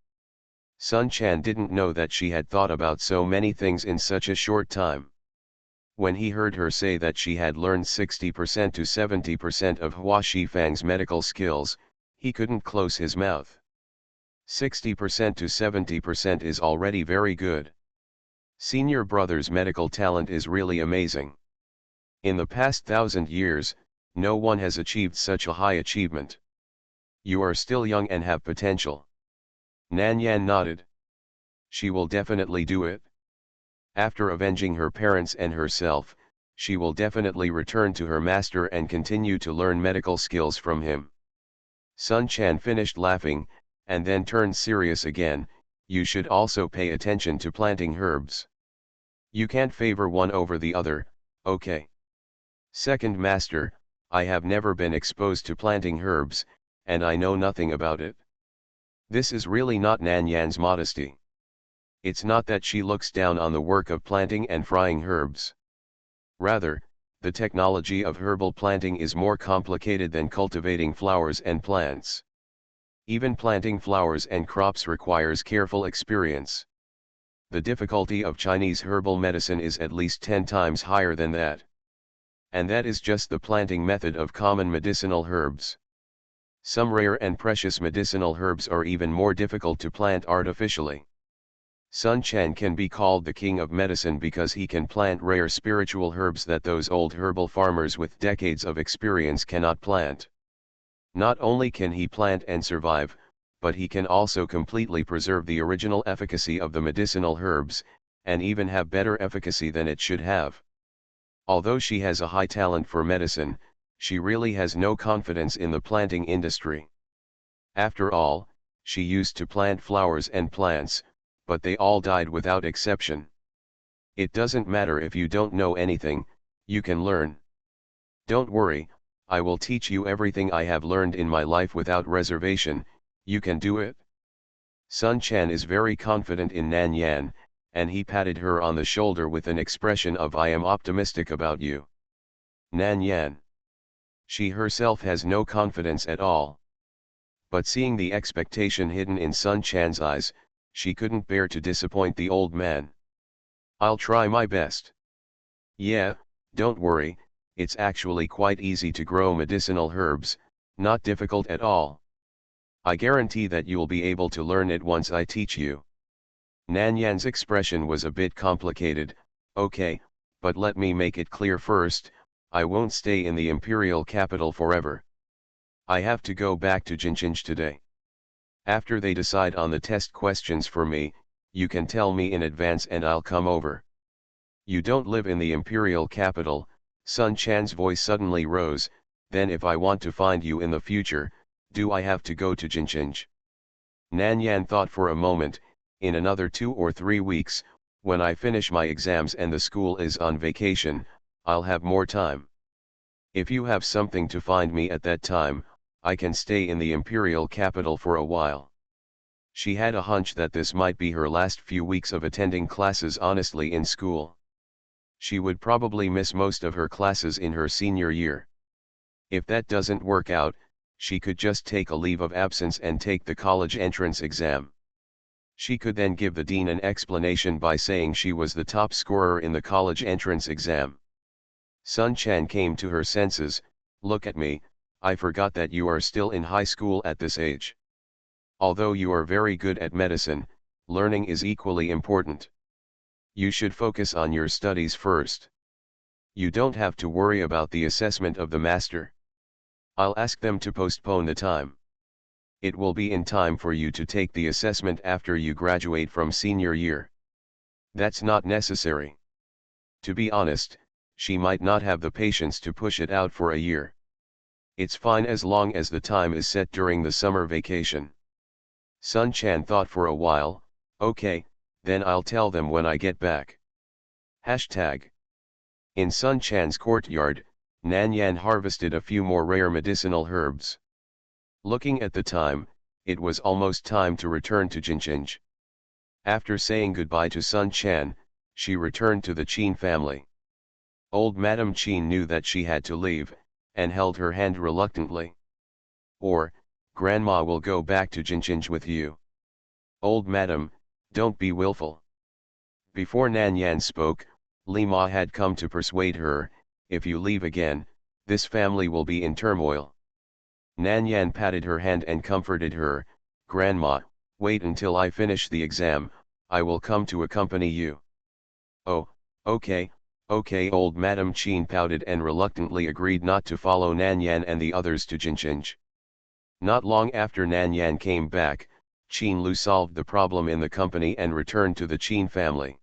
Sun Chan didn't know that she had thought about so many things in such a short time. When he heard her say that she had learned 60% to 70% of Hua Shifang's medical skills, he couldn't close his mouth. 60% to 70% is already very good. Senior brother's medical talent is really amazing. In the past 1,000 years, no one has achieved such a high achievement. You are still young and have potential. Nan Yan nodded. She will definitely do it. After avenging her parents and herself, she will definitely return to her master and continue to learn medical skills from him. Sun Chan finished laughing, and then turned serious again. You should also pay attention to planting herbs. You can't favor one over the other, okay? Second master, I have never been exposed to planting herbs, and I know nothing about it. This is really not Nan Yan's modesty. It's not that she looks down on the work of planting and frying herbs. Rather, the technology of herbal planting is more complicated than cultivating flowers and plants. Even planting flowers and crops requires careful experience. The difficulty of Chinese herbal medicine is at least 10 times higher than that. And that is just the planting method of common medicinal herbs. Some rare and precious medicinal herbs are even more difficult to plant artificially. Sun Chan can be called the king of medicine because he can plant rare spiritual herbs that those old herbal farmers with decades of experience cannot plant. Not only can he plant and survive, but he can also completely preserve the original efficacy of the medicinal herbs, and even have better efficacy than it should have. Although she has a high talent for medicine, she really has no confidence in the planting industry. After all, she used to plant flowers and plants, but they all died without exception. It doesn't matter if you don't know anything, you can learn. Don't worry, I will teach you everything I have learned in my life without reservation. You can do it. Sun Chan is very confident in Nan Yan, and he patted her on the shoulder with an expression of I am optimistic about you. Nan Yan. She herself has no confidence at all. But seeing the expectation hidden in Sun Chan's eyes, she couldn't bear to disappoint the old man. I'll try my best. Yeah, don't worry, it's actually quite easy to grow medicinal herbs, not difficult at all. I guarantee that you'll be able to learn it once I teach you. Nan Yan's expression was a bit complicated. Okay, but let me make it clear first, I won't stay in the imperial capital forever. I have to go back to Jincheng today. After they decide on the test questions for me, you can tell me in advance and I'll come over. You don't live in the imperial capital. Sun Chan's voice suddenly rose. Then if I want to find you in the future, do I have to go to Jinqing? Nan Yan thought for a moment. In another 2 or 3 weeks, when I finish my exams and the school is on vacation, I'll have more time. If you have something to find me at that time, I can stay in the imperial capital for a while. She had a hunch that this might be her last few weeks of attending classes honestly in school. She would probably miss most of her classes in her senior year. If that doesn't work out, she could just take a leave of absence and take the college entrance exam. She could then give the dean an explanation by saying she was the top scorer in the college entrance exam. Sun Chan came to her senses. Look at me, I forgot that you are still in high school at this age. Although you are very good at medicine, learning is equally important. You should focus on your studies first. You don't have to worry about the assessment of the master. I'll ask them to postpone the time. It will be in time for you to take the assessment after you graduate from senior year. That's not necessary. To be honest, she might not have the patience to push it out for a year. It's fine as long as the time is set during the summer vacation. Sun Chan thought for a while. Okay, then I'll tell them when I get back. Hashtag. In Sun Chan's courtyard, Nan Yan harvested a few more rare medicinal herbs. Looking at the time, it was almost time to return to Jinqing. After saying goodbye to Sun Chan, she returned to the Qin family. Old Madame Qin knew that she had to leave, and held her hand reluctantly. Or, Grandma will go back to Jinqing with you. Old Madam, don't be willful. Before Nan Yan spoke, Li Ma had come to persuade her, if you leave again, this family will be in turmoil. Nan Yan patted her hand and comforted her. Grandma, wait until I finish the exam, I will come to accompany you. Oh, okay, old Madame Qin pouted and reluctantly agreed not to follow Nan Yan and the others to Jinqing. Not long after Nan Yan came back, Qin Lu solved the problem in the company and returned to the Qin family.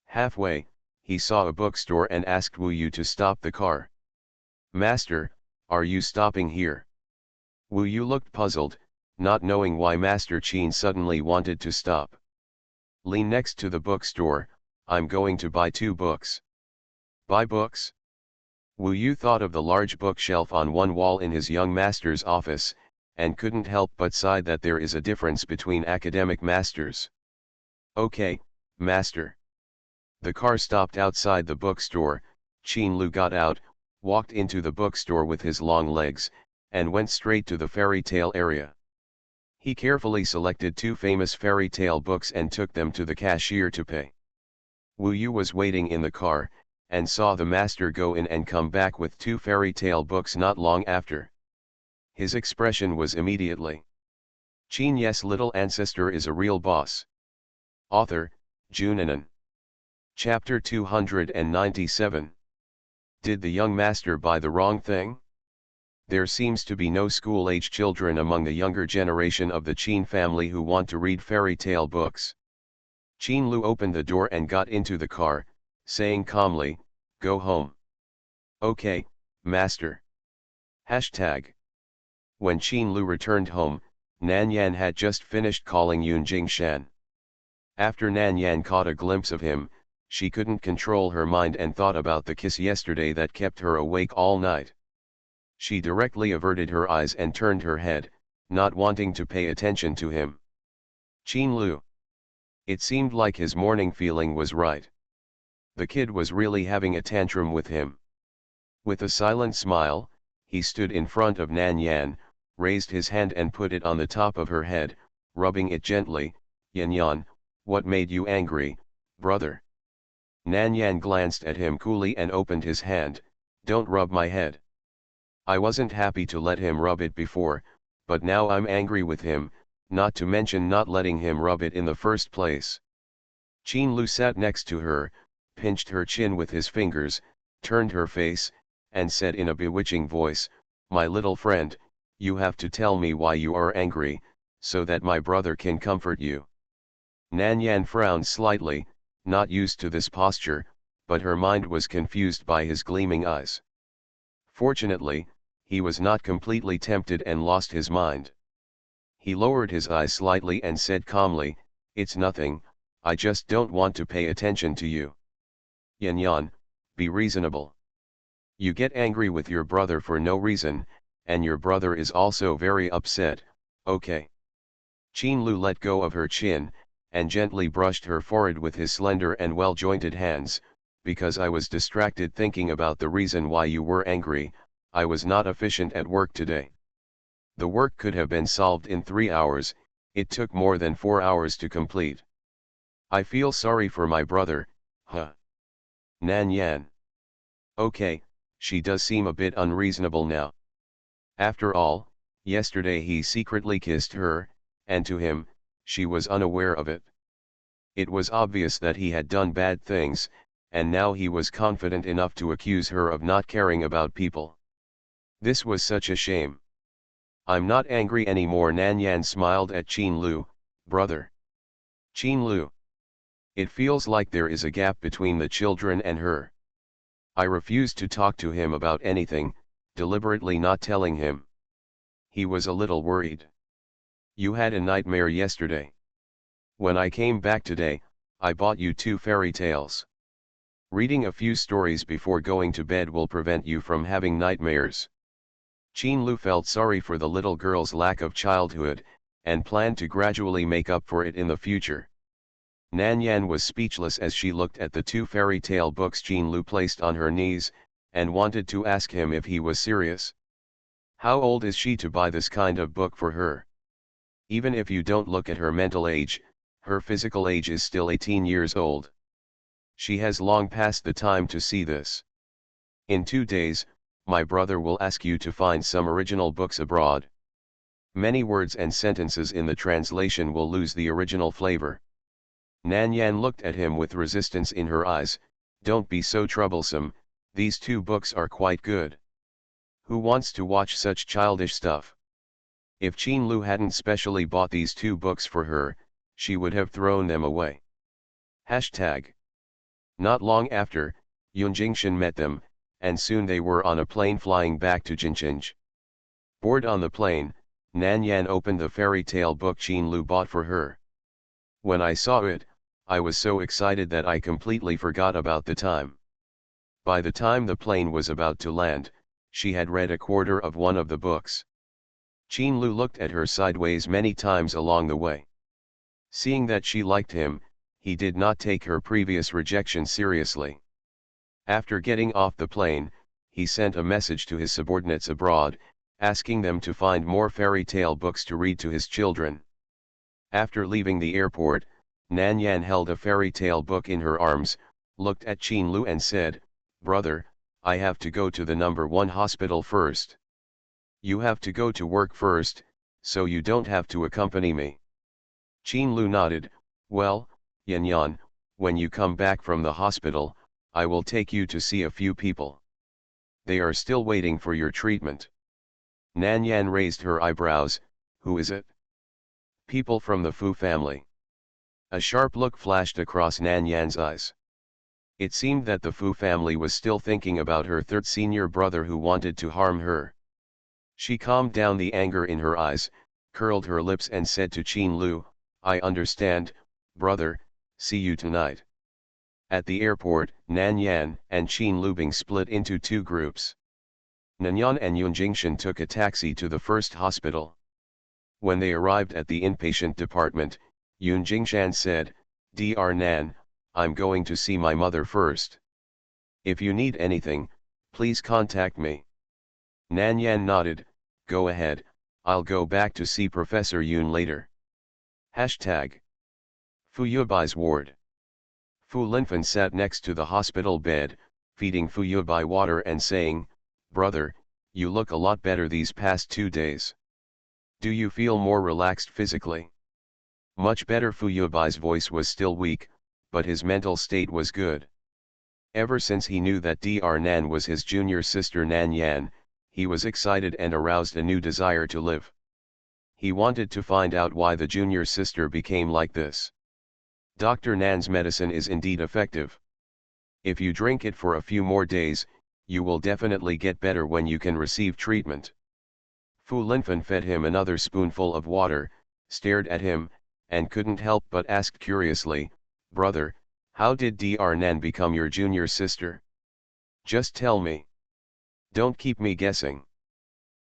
Halfway, he saw a bookstore and asked Wu Yu to stop the car. Master, are you stopping here? Wu Yu looked puzzled, not knowing why Master Qin suddenly wanted to stop. Lean next to the bookstore, I'm going to buy 2 books. Buy books? Wu Yu thought of the large bookshelf on one wall in his young master's office, and couldn't help but sigh that there is a difference between academic masters. Okay, master. The car stopped outside the bookstore. Qin Lu got out, walked into the bookstore with his long legs, and went straight to the fairy tale area. He carefully selected 2 famous fairy tale books and took them to the cashier to pay. Wu Yu was waiting in the car, and saw the master go in and come back with 2 fairy tale books not long after. His expression was immediately. Qin Ye's little ancestor is a real boss. Author, Junanan. Chapter 297. Did the young master buy the wrong thing? There seems to be no school-age children among the younger generation of the Qin family who want to read fairy tale books. Qin Lu opened the door and got into the car, saying calmly, go home. Okay, master. Hashtag. When Qin Lu returned home, Nan Yan had just finished calling Yun Jingshan. After Nan Yan caught a glimpse of him, she couldn't control her mind and thought about the kiss yesterday that kept her awake all night. She directly averted her eyes and turned her head, not wanting to pay attention to him. Qin Lu. It seemed like his morning feeling was right. The kid was really having a tantrum with him. With a silent smile, he stood in front of Nan Yan, raised his hand and put it on the top of her head, rubbing it gently. Yan Yan, what made you angry, brother? Nan Yan glanced at him coolly and opened his hand. Don't rub my head. I wasn't happy to let him rub it before, but now I'm angry with him, not to mention not letting him rub it in the first place. Qin Lu sat next to her, pinched her chin with his fingers, turned her face, and said in a bewitching voice, my little friend, you have to tell me why you are angry, so that my brother can comfort you. Nan Yan frowned slightly, not used to this posture, but her mind was confused by his gleaming eyes. Fortunately, he was not completely tempted and lost his mind. He lowered his eyes slightly and said calmly, "It's nothing, I just don't want to pay attention to you." Yan Yan, be reasonable. You get angry with your brother for no reason, and your brother is also very upset, okay? Qin Lu let go of her chin, and gently brushed her forehead with his slender and well-jointed hands. Because I was distracted thinking about the reason why you were angry, I was not efficient at work today. The work could have been solved in 3 hours, it took more than 4 hours to complete. I feel sorry for my brother, huh? Nan Yan. Okay, she does seem a bit unreasonable now. After all, yesterday he secretly kissed her, and to him, she was unaware of it. It was obvious that he had done bad things, and now he was confident enough to accuse her of not caring about people. This was such a shame. I'm not angry anymore. Nan Yan smiled at Qin Lu, brother. Qin Lu. It feels like there is a gap between the children and her. I refused to talk to him about anything, deliberately not telling him. He was a little worried. You had a nightmare yesterday. When I came back today, I bought you 2 fairy tales. Reading a few stories before going to bed will prevent you from having nightmares. Qin Lu felt sorry for the little girl's lack of childhood, and planned to gradually make up for it in the future. Nan Yan was speechless as she looked at the 2 fairy tale books Qin Lu placed on her knees, and wanted to ask him if he was serious. How old is she to buy this kind of book for her? Even if you don't look at her mental age, her physical age is still 18 years old. She has long passed the time to see this. In 2 days, my brother will ask you to find some original books abroad. Many words and sentences in the translation will lose the original flavor. Nan Yan looked at him with resistance in her eyes. Don't be so troublesome, these 2 books are quite good. Who wants to watch such childish stuff? If Qin Lu hadn't specially bought these 2 books for her, she would have thrown them away. Hashtag. Not long after, Yun Jingshan met them, and soon they were on a plane flying back to Jinchinj. Board on the plane, Nan Yan opened the fairy tale book Qin Lu bought for her. When I saw it, I was so excited that I completely forgot about the time. By the time the plane was about to land, she had read a quarter of one of the books. Qin Lu looked at her sideways many times along the way. Seeing that she liked him, he did not take her previous rejection seriously. After getting off the plane, he sent a message to his subordinates abroad, asking them to find more fairy tale books to read to his children. After leaving the airport, Nan Yan held a fairy tale book in her arms, looked at Qin Lu and said, "Brother, I have to go to the number 1 hospital first. You have to go to work first, so you don't have to accompany me." Qin Lu nodded. "Well, Yan Yan, when you come back from the hospital, I will take you to see a few people. They are still waiting for your treatment." Nan Yan raised her eyebrows. "Who is it?" "People from the Fu family." A sharp look flashed across Nan Yan's eyes. It seemed that the Fu family was still thinking about her 3rd senior brother who wanted to harm her. She calmed down the anger in her eyes, curled her lips and said to Qin Lu, "I understand, brother, see you tonight." At the airport, Nan Yan and Qin Lu split into 2 groups. Nanyan and Yun Jingshan took a taxi to the first hospital. When they arrived at the inpatient department, Yun Jingshan said, "Dr. Nan, I'm going to see my mother first. If you need anything, please contact me." Nan Yan nodded. "Go ahead, I'll go back to see Professor Yun later." Hashtag. Fu Yubai's ward. Fu Linfen sat next to the hospital bed, feeding Fu Yubai water and saying, "Brother, you look a lot better these past 2 days. Do you feel more relaxed physically?" "Much better." Fu Yubai's voice was still weak, but his mental state was good. Ever since he knew that Dr. Nan was his junior sister Nan Yan, he was excited and aroused a new desire to live. He wanted to find out why the junior sister became like this. Dr. Nan's medicine is indeed effective. If you drink it for a few more days, you will definitely get better when you can receive treatment. Fu Linfen fed him another spoonful of water, stared at him, and couldn't help but ask curiously, "Brother, how did Dr. Nan become your junior sister? Just tell me. Don't keep me guessing.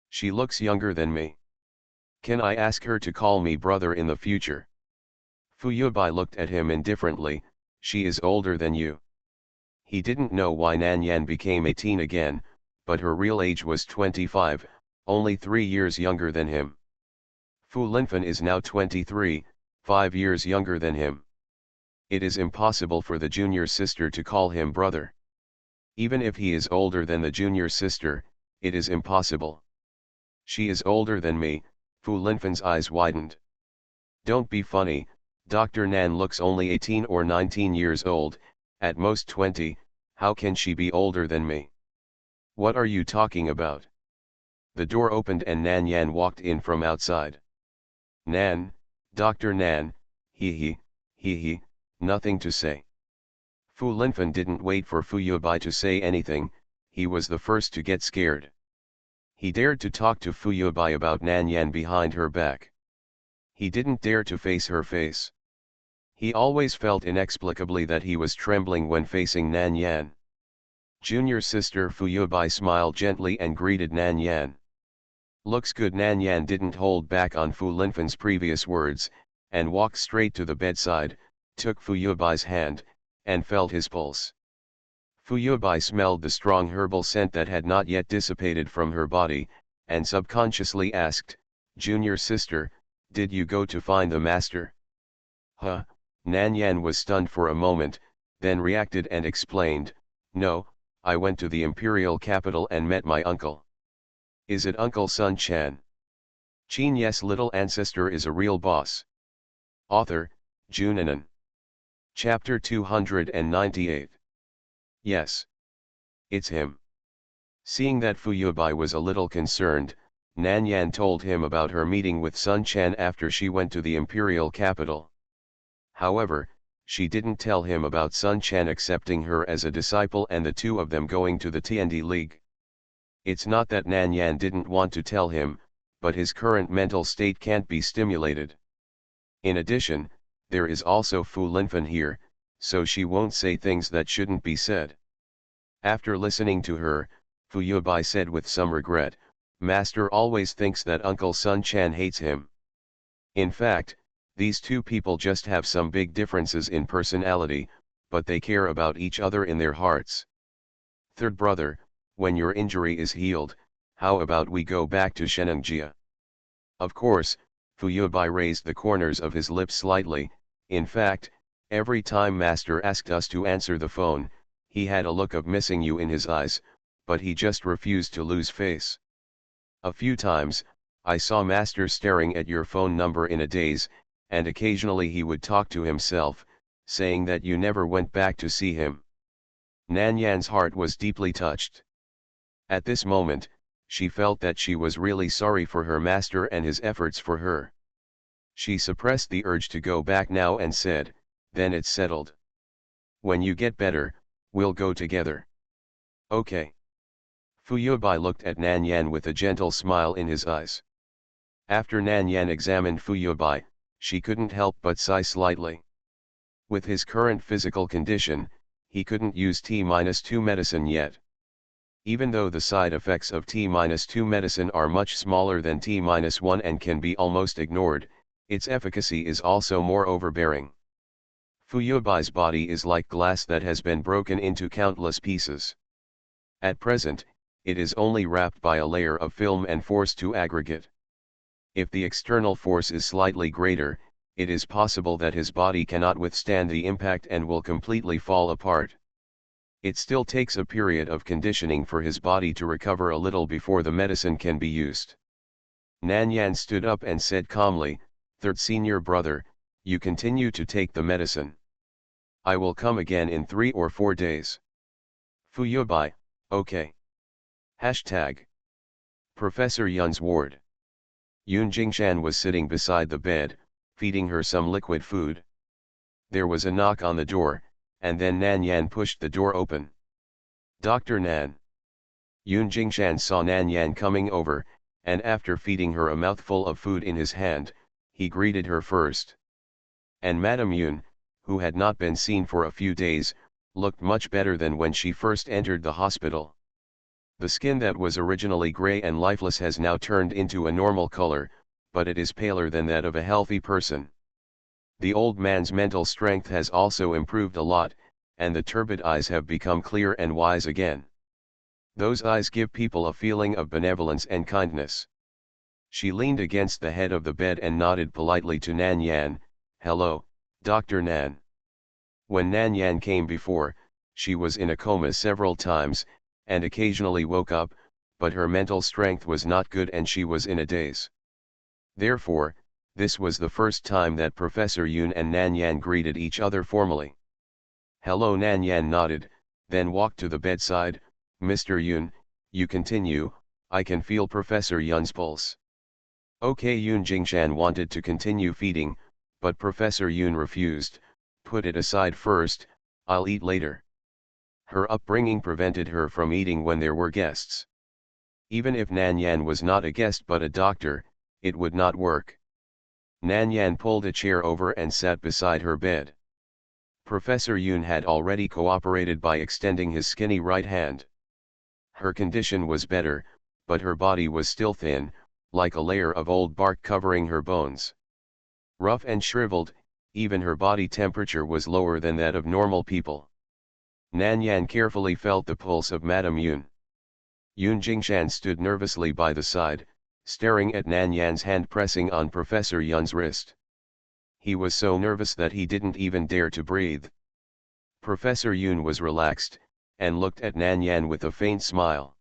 She looks younger than me. Can I ask her to call me brother in the future?" Fu Yubai looked at him indifferently. "She is older than you." He didn't know why Nan Yan became 18 again, but her real age was 25, only 3 years younger than him. Fu Linfen is now 23, 5 years younger than him. It is impossible for the junior sister to call him brother. Even if he is older than the junior sister, it is impossible. "She is older than me." Fu Linfen's eyes widened. "Don't be funny, Dr. Nan looks only 18 or 19 years old, at most 20, how can she be older than me? What are you talking about?" The door opened and Nan Yan walked in from outside. "Nan, Dr. Nan, he, nothing to say." Fu Linfen didn't wait for Fu Yubai to say anything, he was the first to get scared. He dared to talk to Fu Yubai about Nan Yan behind her back. He didn't dare to face her face. He always felt inexplicably that he was trembling when facing Nan Yan. Junior sister Fu Yubai smiled gently and greeted Nan Yan. "Looks good." Nan Yan didn't hold back on Fu Linfen's previous words, and walked straight to the bedside, took Fu Yubai's hand, and felt his pulse. Fu Yubai smelled the strong herbal scent that had not yet dissipated from her body, and subconsciously asked, "Junior sister, did you go to find the master?" "Huh?" Nan Yan was stunned for a moment, then reacted and explained, "No, I went to the imperial capital and met my uncle." "Is it Uncle Sun Chan?" Qin Ye's little ancestor is a real boss. Author, Junanan. Chapter 298. Yes. It's him. Seeing that Fu Yubai was a little concerned, Nan Yan told him about her meeting with Sun Chan after she went to the imperial capital. However, she didn't tell him about Sun Chan accepting her as a disciple and the two of them going to the TND League. It's not that Nan Yan didn't want to tell him, but his current mental state can't be stimulated. In addition, there is also Fu Linfen here, so she won't say things that shouldn't be said. After listening to her, Fu Yubai said with some regret, "Master always thinks that Uncle Sun Chan hates him. In fact, these two people just have some big differences in personality, but they care about each other in their hearts. Third brother, when your injury is healed, how about we go back to Shenangjia?" Of course, Fu Yubai raised the corners of his lips slightly. In fact, every time Master asked us to answer the phone, he had a look of missing you in his eyes, but he just refused to lose face. A few times, I saw Master staring at your phone number in a daze, and occasionally he would talk to himself, saying that you never went back to see him. Nan Yan's heart was deeply touched. At this moment, she felt that she was really sorry for her master and his efforts for her. She suppressed the urge to go back now and said, "Then it's settled. When you get better, we'll go together." "Okay." Fu Yubai looked at Nan Yan with a gentle smile in his eyes. After Nan Yan examined Fu Yubai, she couldn't help but sigh slightly. With his current physical condition, he couldn't use T-2 medicine yet. Even though the side effects of T-2 medicine are much smaller than T-1 and can be almost ignored, its efficacy is also more overbearing. Fu Yubai's body is like glass that has been broken into countless pieces. At present, it is only wrapped by a layer of film and forced to aggregate. If the external force is slightly greater, it is possible that his body cannot withstand the impact and will completely fall apart. It still takes a period of conditioning for his body to recover a little before the medicine can be used. Nan Yan stood up and said calmly, "Third senior brother, you continue to take the medicine. I will come again in 3 or 4 days." Fu Yubai, okay. Hashtag Professor Yun's ward. Yun Jingshan was sitting beside the bed, feeding her some liquid food. There was a knock on the door, and then Nan Yan pushed the door open. "Dr. Nan." Yun Jingshan saw Nan Yan coming over, and after feeding her a mouthful of food in his hand, he greeted her first. And Madame Yun, who had not been seen for a few days, looked much better than when she first entered the hospital. The skin that was originally gray and lifeless has now turned into a normal color, but it is paler than that of a healthy person. The old man's mental strength has also improved a lot, and the turbid eyes have become clear and wise again. Those eyes give people a feeling of benevolence and kindness. She leaned against the head of the bed and nodded politely to Nan Yan. "Hello, Dr. Nan." When Nan Yan came before, she was in a coma several times, and occasionally woke up, but her mental strength was not good and she was in a daze. Therefore, this was the first time that Professor Yun and Nan Yan greeted each other formally. "Hello." Nan Yan nodded, then walked to the bedside. "Mr. Yun, you continue, I can feel Professor Yun's pulse." "Okay." Yun Jingshan wanted to continue feeding, but Professor Yun refused. "Put it aside first, I'll eat later." Her upbringing prevented her from eating when there were guests. Even if Nan Yan was not a guest but a doctor, it would not work. Nan Yan pulled a chair over and sat beside her bed. Professor Yun had already cooperated by extending his skinny right hand. Her condition was better, but her body was still thin, like a layer of old bark covering her bones. Rough and shriveled, even her body temperature was lower than that of normal people. Nan Yan carefully felt the pulse of Madame Yun. Yun Jingshan stood nervously by the side, staring at Nan Yan's hand pressing on Professor Yun's wrist. He was so nervous that he didn't even dare to breathe. Professor Yun was relaxed, and looked at Nan Yan with a faint smile.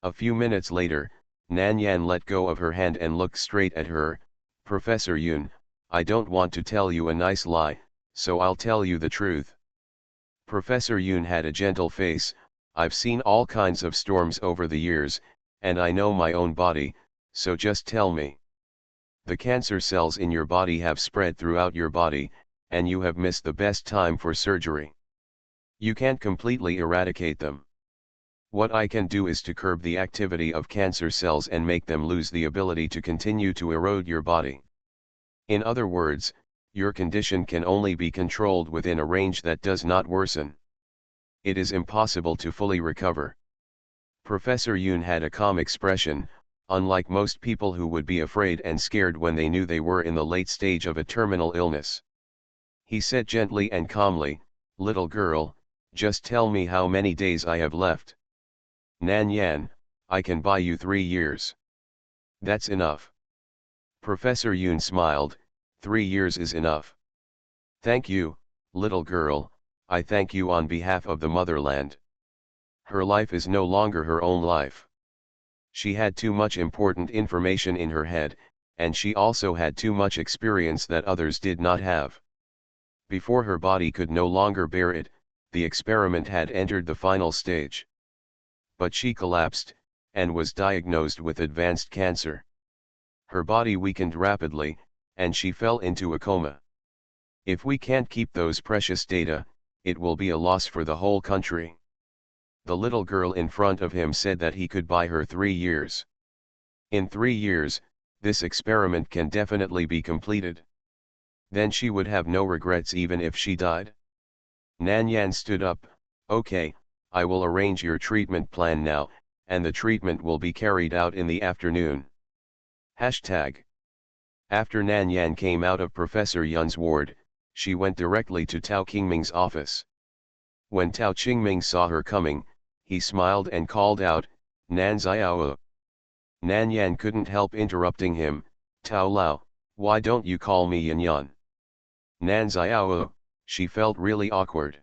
A few minutes later, Nan Yan let go of her hand and looked straight at her. "Professor Yun, I don't want to tell you a nice lie, so I'll tell you the truth." Professor Yun had a gentle face. "I've seen all kinds of storms over the years, and I know my own body, so just tell me. The cancer cells in your body have spread throughout your body, and you have missed the best time for surgery. You can't completely eradicate them. What I can do is to curb the activity of cancer cells and make them lose the ability to continue to erode your body. In other words, your condition can only be controlled within a range that does not worsen. It is impossible to fully recover." Professor Yun had a calm expression, unlike most people who would be afraid and scared when they knew they were in the late stage of a terminal illness. He said gently and calmly, "Little girl, just tell me how many days I have left." "Nan Yan, I can buy you 3 years. That's enough." Professor Yun smiled. 3 years is enough." "Thank you, little girl, I thank you on behalf of the motherland." Her life is no longer her own life. She had too much important information in her head, and she also had too much experience that others did not have. Before her body could no longer bear it, the experiment had entered the final stage. But she collapsed, and was diagnosed with advanced cancer. Her body weakened rapidly, and she fell into a coma. If we can't keep those precious data, it will be a loss for the whole country. The little girl in front of him said that he could buy her 3 years. In 3 years, this experiment can definitely be completed. Then she would have no regrets even if she died. Nan Yan stood up. "Okay, I will arrange your treatment plan now, and the treatment will be carried out in the afternoon." Hashtag. After Nan Yan came out of Professor Yun's ward, she went directly to Tao Qingming's office. When Tao Qingming saw her coming, he smiled and called out, "Nan Xiao." Nan Yan couldn't help interrupting him. "Tao Lao, why don't you call me Yan Yan?" "Nan Xiao." She felt really awkward.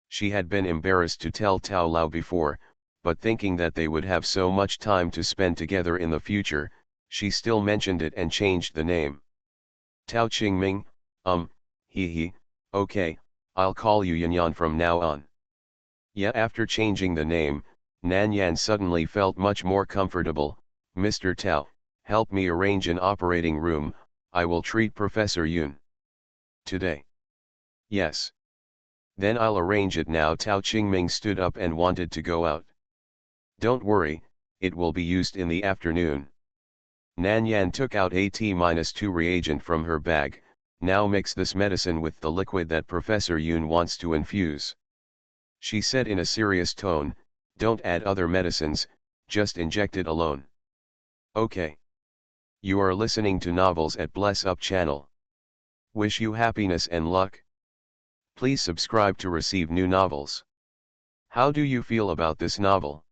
She had been embarrassed to tell Tao Lao before, but thinking that they would have so much time to spend together in the future, she still mentioned it and changed the name. "Tao Qingming, okay, I'll call you Yan Yan from now on." Yeah, after changing the name, Nan Yan suddenly felt much more comfortable. "Mr. Tao, Help me arrange an operating room, I will treat Professor Yun. Today. Yes. Then I'll arrange it now. Tao Qingming stood up and wanted to go out. Don't worry, it will be used in the afternoon. Nan Yan took out a T-2 reagent from her bag. Now mix this medicine with the liquid that Professor Yun wants to infuse. She said in a serious tone, don't add other medicines, just inject it alone. Okay. You are listening to novels at Bless Up channel. Wish you happiness and luck. Please subscribe to receive new novels. How do you feel about this novel?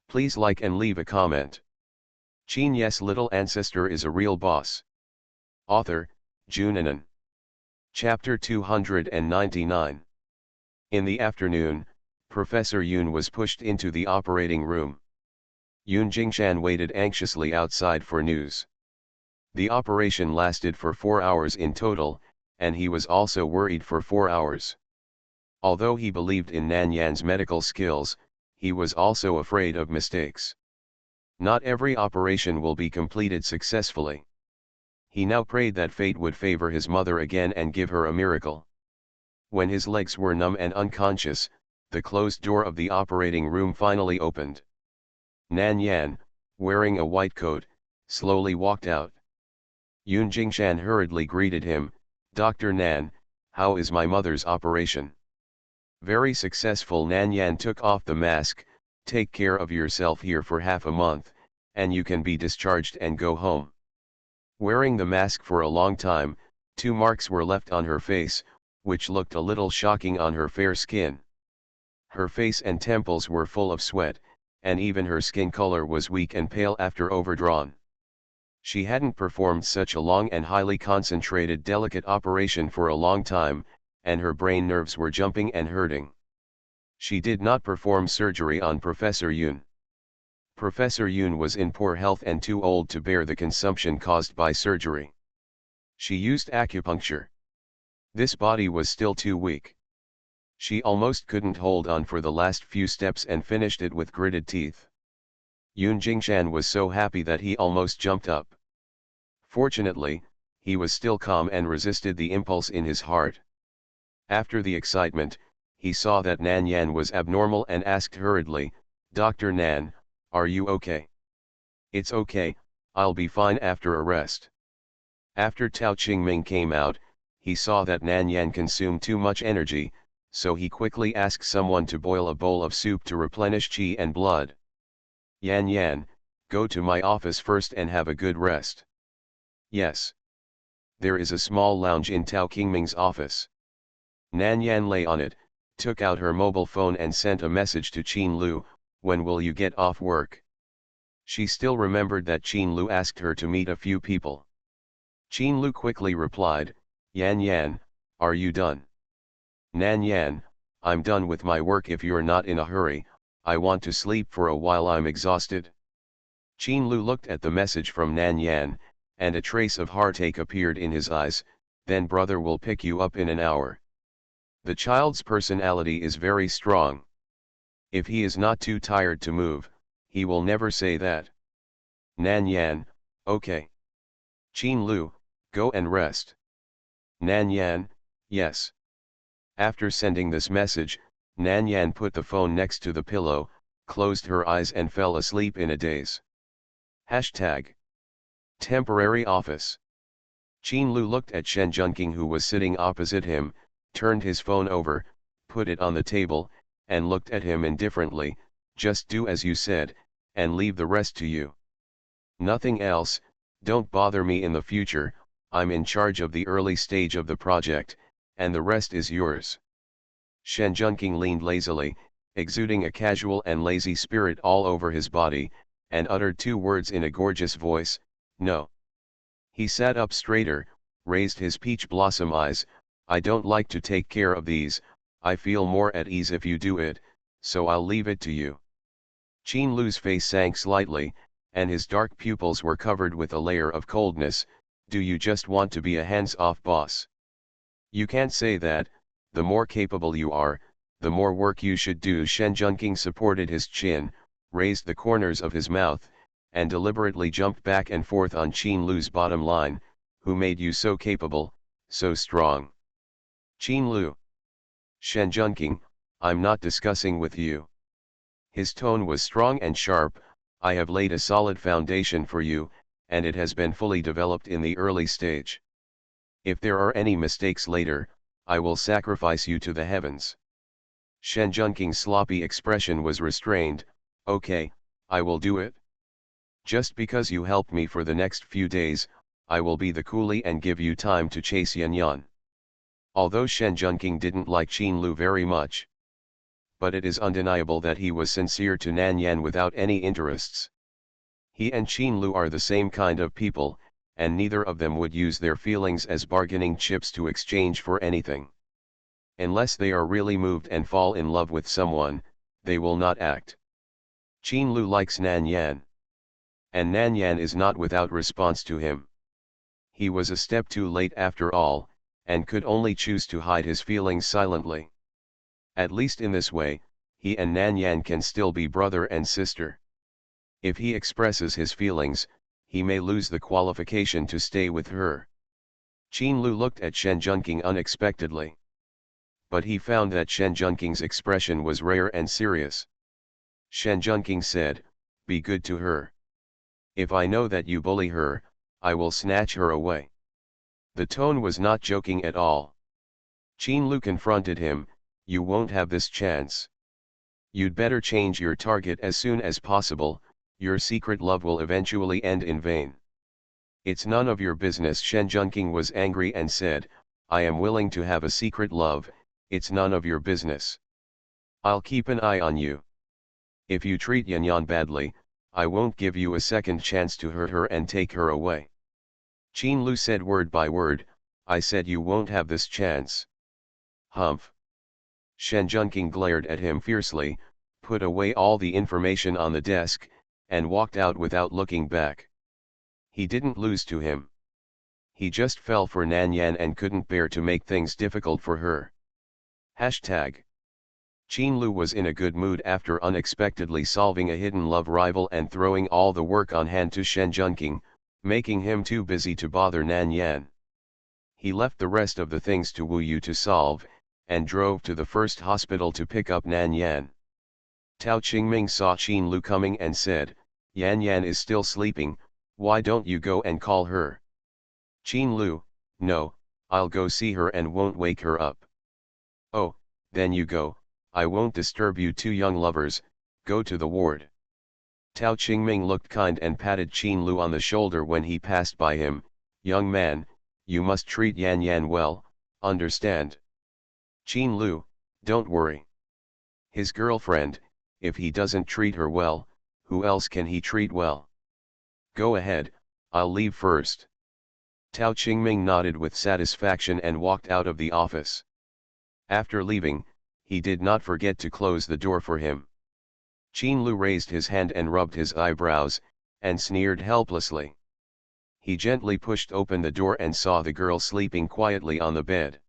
Please like and leave a comment. Qin Ye's little ancestor is a real boss. Author, Junanan. Chapter 299. In the afternoon, Professor Yun was pushed into the operating room. Yun Jingshan waited anxiously outside for news. The operation lasted for 4 hours in total, and he was also worried for 4 hours. Although he believed in Nan Yan's medical skills, he was also afraid of mistakes. Not every operation will be completed successfully. He now prayed that fate would favor his mother again and give her a miracle. When his legs were numb and unconscious, the closed door of the operating room finally opened. Nan Yan, wearing a white coat, slowly walked out. Yun Jingshan hurriedly greeted him, Dr. Nan, how is my mother's operation? Very successful. Nan Yan took off the mask, take care of yourself here for half a month, and you can be discharged and go home. Wearing the mask for a long time, 2 marks were left on her face, which looked a little shocking on her fair skin. Her face and temples were full of sweat, and even her skin color was weak and pale after overdrawn. She hadn't performed such a long and highly concentrated delicate operation for a long time, and her brain nerves were jumping and hurting. She did not perform surgery on Professor Yun. Professor Yun was in poor health and too old to bear the consumption caused by surgery. She used acupuncture. This body was still too weak. She almost couldn't hold on for the last few steps and finished it with gritted teeth. Yun Jingshan was so happy that he almost jumped up. Fortunately, he was still calm and resisted the impulse in his heart. After the excitement, he saw that Nan Yan was abnormal and asked hurriedly, Dr. Nan, are you okay? It's okay, I'll be fine after a rest. After Tao Qingming came out, he saw that Nan Yan consumed too much energy, so he quickly asked someone to boil a bowl of soup to replenish qi and blood. Yan Yan, go to my office first and have a good rest. Yes. There is a small lounge in Tao Qingming's office. Nan Yan lay on it, took out her mobile phone and sent a message to Qin Lu, when will you get off work? She still remembered that Qin Lu asked her to meet a few people. Qin Lu quickly replied, Yan Yan, are you done? Nan Yan, I'm done with my work. If you're not in a hurry, I want to sleep for a while, I'm exhausted. Qin Lu looked at the message from Nan Yan, and a trace of heartache appeared in his eyes, then brother will pick you up in an hour. The child's personality is very strong. If he is not too tired to move, he will never say that. Nan Yan, okay. Qin Lu, go and rest. Nan Yan, yes. After sending this message, Nan Yan put the phone next to the pillow, closed her eyes and fell asleep in a daze. Hashtag. Temporary office. Qin Lu looked at Shen Junqing, who was sitting opposite him, turned his phone over, put it on the table, and looked at him indifferently, just do as you said, and leave the rest to you. Nothing else, don't bother me in the future, I'm in charge of the early stage of the project, and the rest is yours. Shen Junqing leaned lazily, exuding a casual and lazy spirit all over his body, and uttered 2 words in a gorgeous voice, no. He sat up straighter, raised his peach blossom eyes, I don't like to take care of these, I feel more at ease if you do it, so I'll leave it to you. Qin Lu's face sank slightly, and his dark pupils were covered with a layer of coldness, do you just want to be a hands-off boss? You can't say that, the more capable you are, the more work you should do. Shen Junqing supported his chin, raised the corners of his mouth, and deliberately jumped back and forth on Qin Lu's bottom line, who made you so capable, so strong? Qin Lu. Shen Junqing, I'm not discussing with you. His tone was strong and sharp. I have laid a solid foundation for you, and it has been fully developed in the early stage. If there are any mistakes later, I will sacrifice you to the heavens. Shen Junqing's sloppy expression was restrained. Okay, I will do it. Just because you helped me for the next few days, I will be the coolie and give you time to chase Yan Yan. Although Shen Junqing didn't like Qin Lu very much, but it is undeniable that he was sincere to Nan Yan without any interests. He and Qin Lu are the same kind of people, and neither of them would use their feelings as bargaining chips to exchange for anything. Unless they are really moved and fall in love with someone, they will not act. Qin Lu likes Nan Yan. And Nan Yan is not without response to him. He was a step too late after all, and could only choose to hide his feelings silently. At least in this way, he and Nan Yan can still be brother and sister. If he expresses his feelings, he may lose the qualification to stay with her. Qin Lu looked at Shen Junqing unexpectedly. But he found that Shen Junqing's expression was rare and serious. Shen Junqing said, "Be good to her. If I know that you bully her, I will snatch her away." The tone was not joking at all. Qin Lu confronted him, "You won't have this chance. You'd better change your target as soon as possible, your secret love will eventually end in vain." "It's none of your business." Shen Junqing was angry and said, "I am willing to have a secret love, it's none of your business. I'll keep an eye on you. If you treat Yan Yan badly, I won't give you a second chance to hurt her and take her away." Qin Lu said word by word, "I said you won't have this chance." "Humph." Shen Junqing glared at him fiercely, put away all the information on the desk, and walked out without looking back. He didn't lose to him. He just fell for Nan Yan and couldn't bear to make things difficult for her. Hashtag. Qin Lu was in a good mood after unexpectedly solving a hidden love rival and throwing all the work on hand to Shen Junqing, making him too busy to bother Nan Yan. He left the rest of the things to Wu Yu to solve, and drove to the first hospital to pick up Nan Yan. Tao Qingming saw Qin Lu coming and said, "Yan Yan is still sleeping, why don't you go and call her?" Qin Lu, "No, I'll go see her and won't wake her up." "Oh, then you go, I won't disturb you two young lovers, go to the ward." Tao Qingming looked kind and patted Qin Lu on the shoulder when he passed by him. "Young man, you must treat Yan Yan well, understand?" "Qin Lu, don't worry. His girlfriend, if he doesn't treat her well, who else can he treat well? Go ahead, I'll leave first." Tao Qingming nodded with satisfaction and walked out of the office. After leaving, he did not forget to close the door for him. Qin Lu raised his hand and rubbed his eyebrows, and sneered helplessly. He gently pushed open the door and saw the girl sleeping quietly on the bed.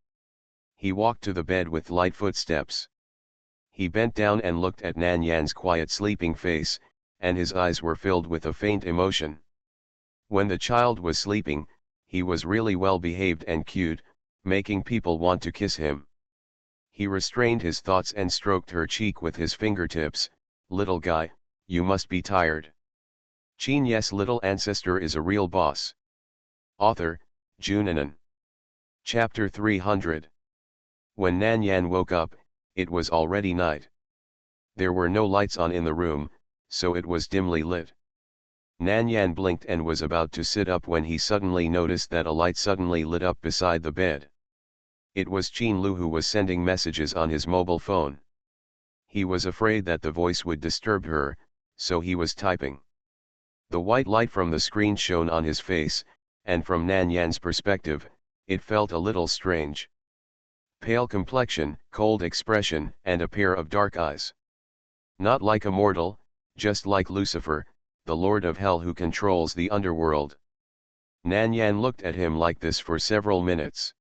He walked to the bed with light footsteps. He bent down and looked at Nan Yan's quiet sleeping face, and his eyes were filled with a faint emotion. When the child was sleeping, he was really well behaved and cute, making people want to kiss him. He restrained his thoughts and stroked her cheek with his fingertips. "Little guy, you must be tired." Qin Ye's little ancestor is a real boss. Author, Junanan. Chapter 300. When Nan Yan woke up, it was already night. There were no lights on in the room, so it was dimly lit. Nan Yan blinked and was about to sit up when he suddenly noticed that a light suddenly lit up beside the bed. It was Qin Lu who was sending messages on his mobile phone. He was afraid that the voice would disturb her, so he was typing. The white light from the screen shone on his face, and from Nan Yan's perspective, it felt a little strange. Pale complexion, cold expression, and a pair of dark eyes. Not like a mortal, just like Lucifer, the Lord of Hell who controls the underworld. Nan Yan looked at him like this for several minutes.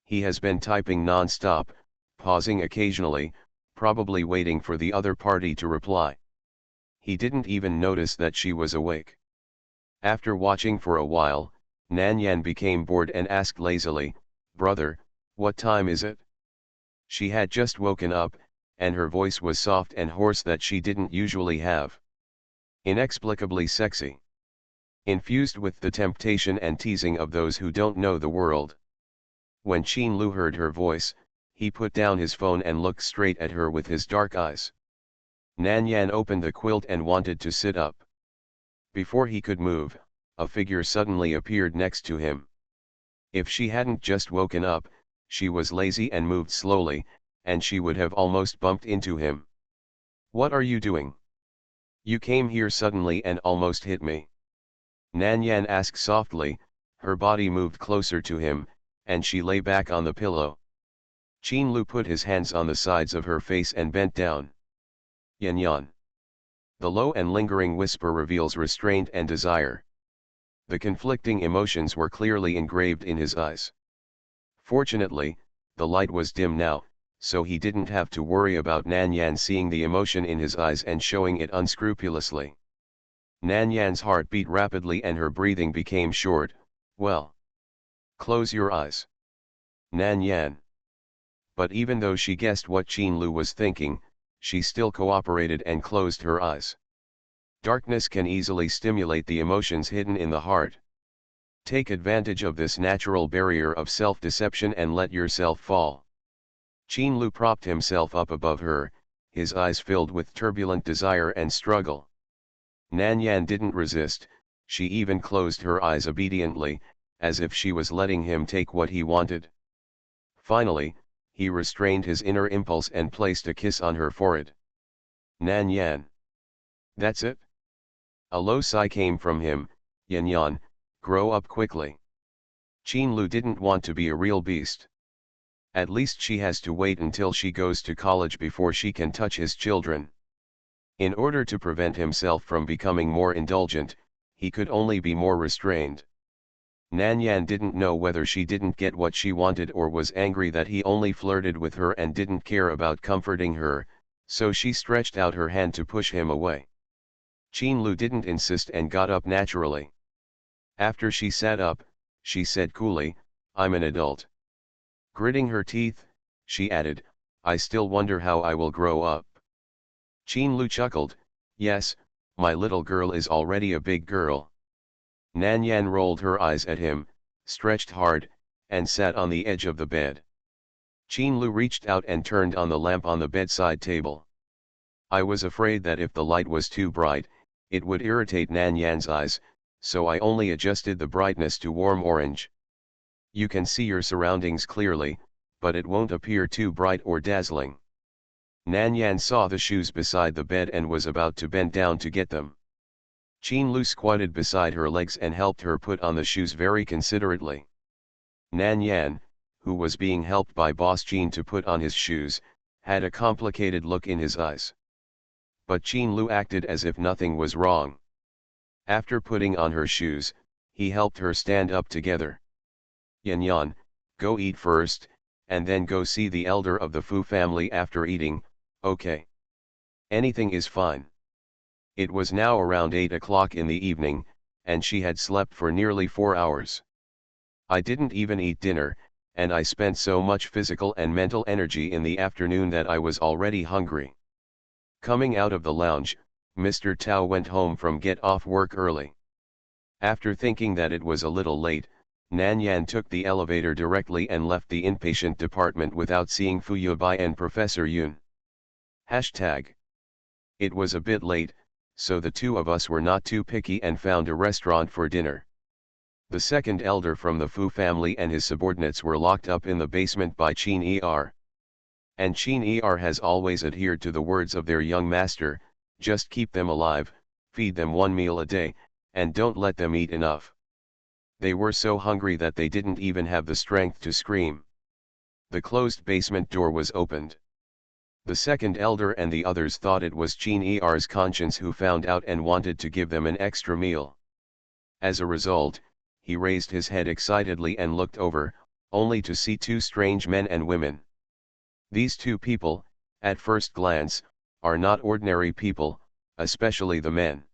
He has been typing non-stop, pausing occasionally, probably waiting for the other party to reply. he didn't even notice that she was awake. After watching for a while, Nan Yan became bored and asked lazily, "Brother, what time is it?" She had just woken up, and her voice was soft and hoarse that she didn't usually have. Inexplicably sexy. Infused with the temptation and teasing of those who don't know the world. When Qin Lu heard her voice, he put down his phone and looked straight at her with his dark eyes. Nan Yan opened the quilt and wanted to sit up. Before he could move, a figure suddenly appeared next to him. If she hadn't just woken up, she was lazy and moved slowly, and she would have almost bumped into him. "What are you doing? You came here suddenly and almost hit me." Nan Yan asked softly. Her body moved closer to him, and she lay back on the pillow. Qin Lu put his hands on the sides of her face and bent down. "Yan Yan." The low and lingering whisper reveals restraint and desire. The conflicting emotions were clearly engraved in his eyes. Fortunately, the light was dim now, so he didn't have to worry about Nan Yan seeing the emotion in his eyes and showing it unscrupulously. Nan Yan's heart beat rapidly and her breathing became short. "Well, close your eyes, Nan Yan." But even though she guessed what Qin Lu was thinking, she still cooperated and closed her eyes. Darkness can easily stimulate the emotions hidden in the heart. Take advantage of this natural barrier of self-deception and let yourself fall. Qin Lu propped himself up above her, his eyes filled with turbulent desire and struggle. Nan Yan didn't resist, she even closed her eyes obediently, as if she was letting him take what he wanted. Finally, he restrained his inner impulse and placed a kiss on her forehead. "Nan Yan. That's it?" A low sigh came from him. "Yan Yan, grow up quickly." Qin Lu didn't want to be a real beast. At least she has to wait until she goes to college before she can touch his children. In order to prevent himself from becoming more indulgent, he could only be more restrained. Nan Yan didn't know whether she didn't get what she wanted or was angry that he only flirted with her and didn't care about comforting her, so she stretched out her hand to push him away. Qin Lu didn't insist and got up naturally. After she sat up, she said coolly, "I'm an adult." Gritting her teeth, she added, "I still wonder how I will grow up." Qin Lu chuckled, "Yes, my little girl is already a big girl." Nan Yan rolled her eyes at him, stretched hard, and sat on the edge of the bed. Qin Lu reached out and turned on the lamp on the bedside table. I was afraid that if the light was too bright, it would irritate Nan Yan's eyes, so I only adjusted the brightness to warm orange. You can see your surroundings clearly, but it won't appear too bright or dazzling. Nan Yan saw the shoes beside the bed and was about to bend down to get them. Qin Lu squatted beside her legs and helped her put on the shoes very considerately. Nan Yan, who was being helped by Boss Qin to put on his shoes, had a complicated look in his eyes. But Qin Lu acted as if nothing was wrong. After putting on her shoes, he helped her stand up together. "Yan Yan, go eat first, and then go see the elder of the Fu family after eating, okay? Anything is fine." It was now around 8 o'clock in the evening, and she had slept for nearly 4 hours. "I didn't even eat dinner, and I spent so much physical and mental energy in the afternoon that I was already hungry." Coming out of the lounge, Mr. Tao went home from get off work early. After thinking that it was a little late, Nan Yan took the elevator directly and left the inpatient department without seeing Fu Yubai and Professor Yun. Hashtag. It was a bit late, so the two of us were not too picky and found a restaurant for dinner. The second elder from the Fu family and his subordinates were locked up in the basement by Qin Ye. And Qin Ye has always adhered to the words of their young master, just keep them alive, feed them one meal a day, and don't let them eat enough. They were so hungry that they didn't even have the strength to scream. The closed basement door was opened. The second elder and the others thought it was Qin Ye's conscience who found out and wanted to give them an extra meal. As a result, he raised his head excitedly and looked over, only to see two strange men and women. These two people, at first glance, are not ordinary people, especially the men.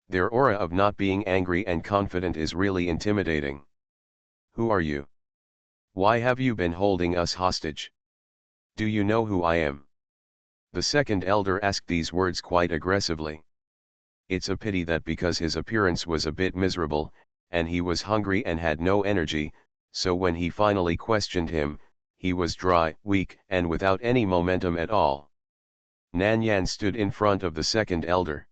Their aura of not being angry and confident is really intimidating. Who are you? Why have you been holding us hostage? Do you know who I am? The second elder asked these words quite aggressively. It's a pity that because his appearance was a bit miserable, and he was hungry and had no energy, so when he finally questioned him, he was dry, weak, and without any momentum at all. Nan Yan stood in front of the second elder.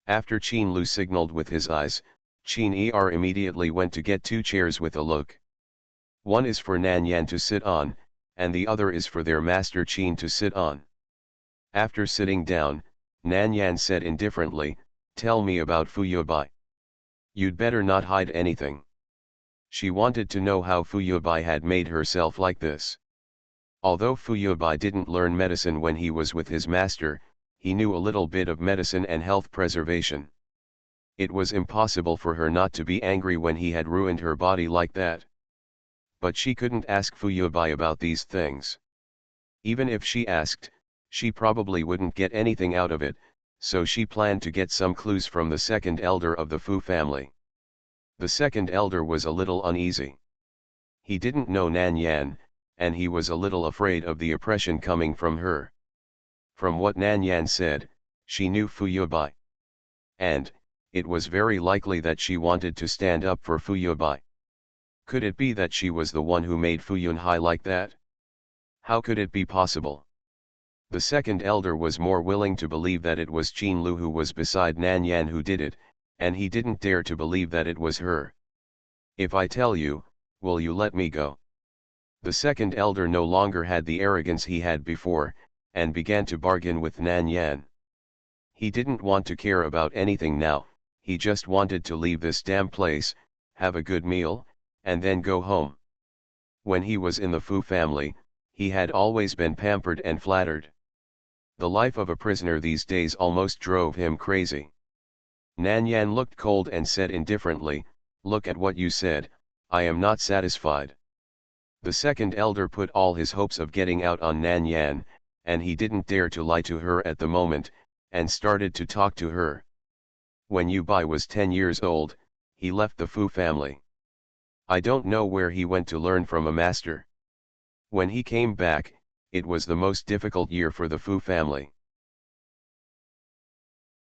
After Qin Lu signaled with his eyes, Qin Ye immediately went to get 2 chairs with a look. One is for Nan Yan to sit on, and the other is for their master Qin to sit on. After sitting down, Nan Yan said indifferently, "Tell me about Fuyubai. You'd better not hide anything." She wanted to know how Fuyubai had made herself like this. Although Fuyubai didn't learn medicine when he was with his master, he knew a little bit of medicine and health preservation. It was impossible for her not to be angry when he had ruined her body like that. But she couldn't ask Fuyubai about these things. Even if she asked, she probably wouldn't get anything out of it, so she planned to get some clues from the second elder of the Fu family. The second elder was a little uneasy. He didn't know Nan Yan, and he was a little afraid of the oppression coming from her. From what Nan Yan said, she knew Fuyubai. And, it was very likely that she wanted to stand up for Fuyubai. Could it be that she was the one who made Fuyunhai like that? How could it be possible? The second elder was more willing to believe that it was Qin Lu who was beside Nan Yan who did it, and he didn't dare to believe that it was her. "If I tell you, will you let me go?" The second elder no longer had the arrogance he had before, and began to bargain with Nan Yan. He didn't want to care about anything now, he just wanted to leave this damn place, have a good meal, and then go home. When he was in the Fu family, he had always been pampered and flattered. The life of a prisoner these days almost drove him crazy. Nan Yan looked cold and said indifferently, "Look at what you said, I am not satisfied." The second elder put all his hopes of getting out on Nan Yan, and he didn't dare to lie to her at the moment, and started to talk to her. When Yubai was 10 years old, he left the Fu family. I don't know where he went to learn from a master. When he came back, it was the most difficult year for the Fu family.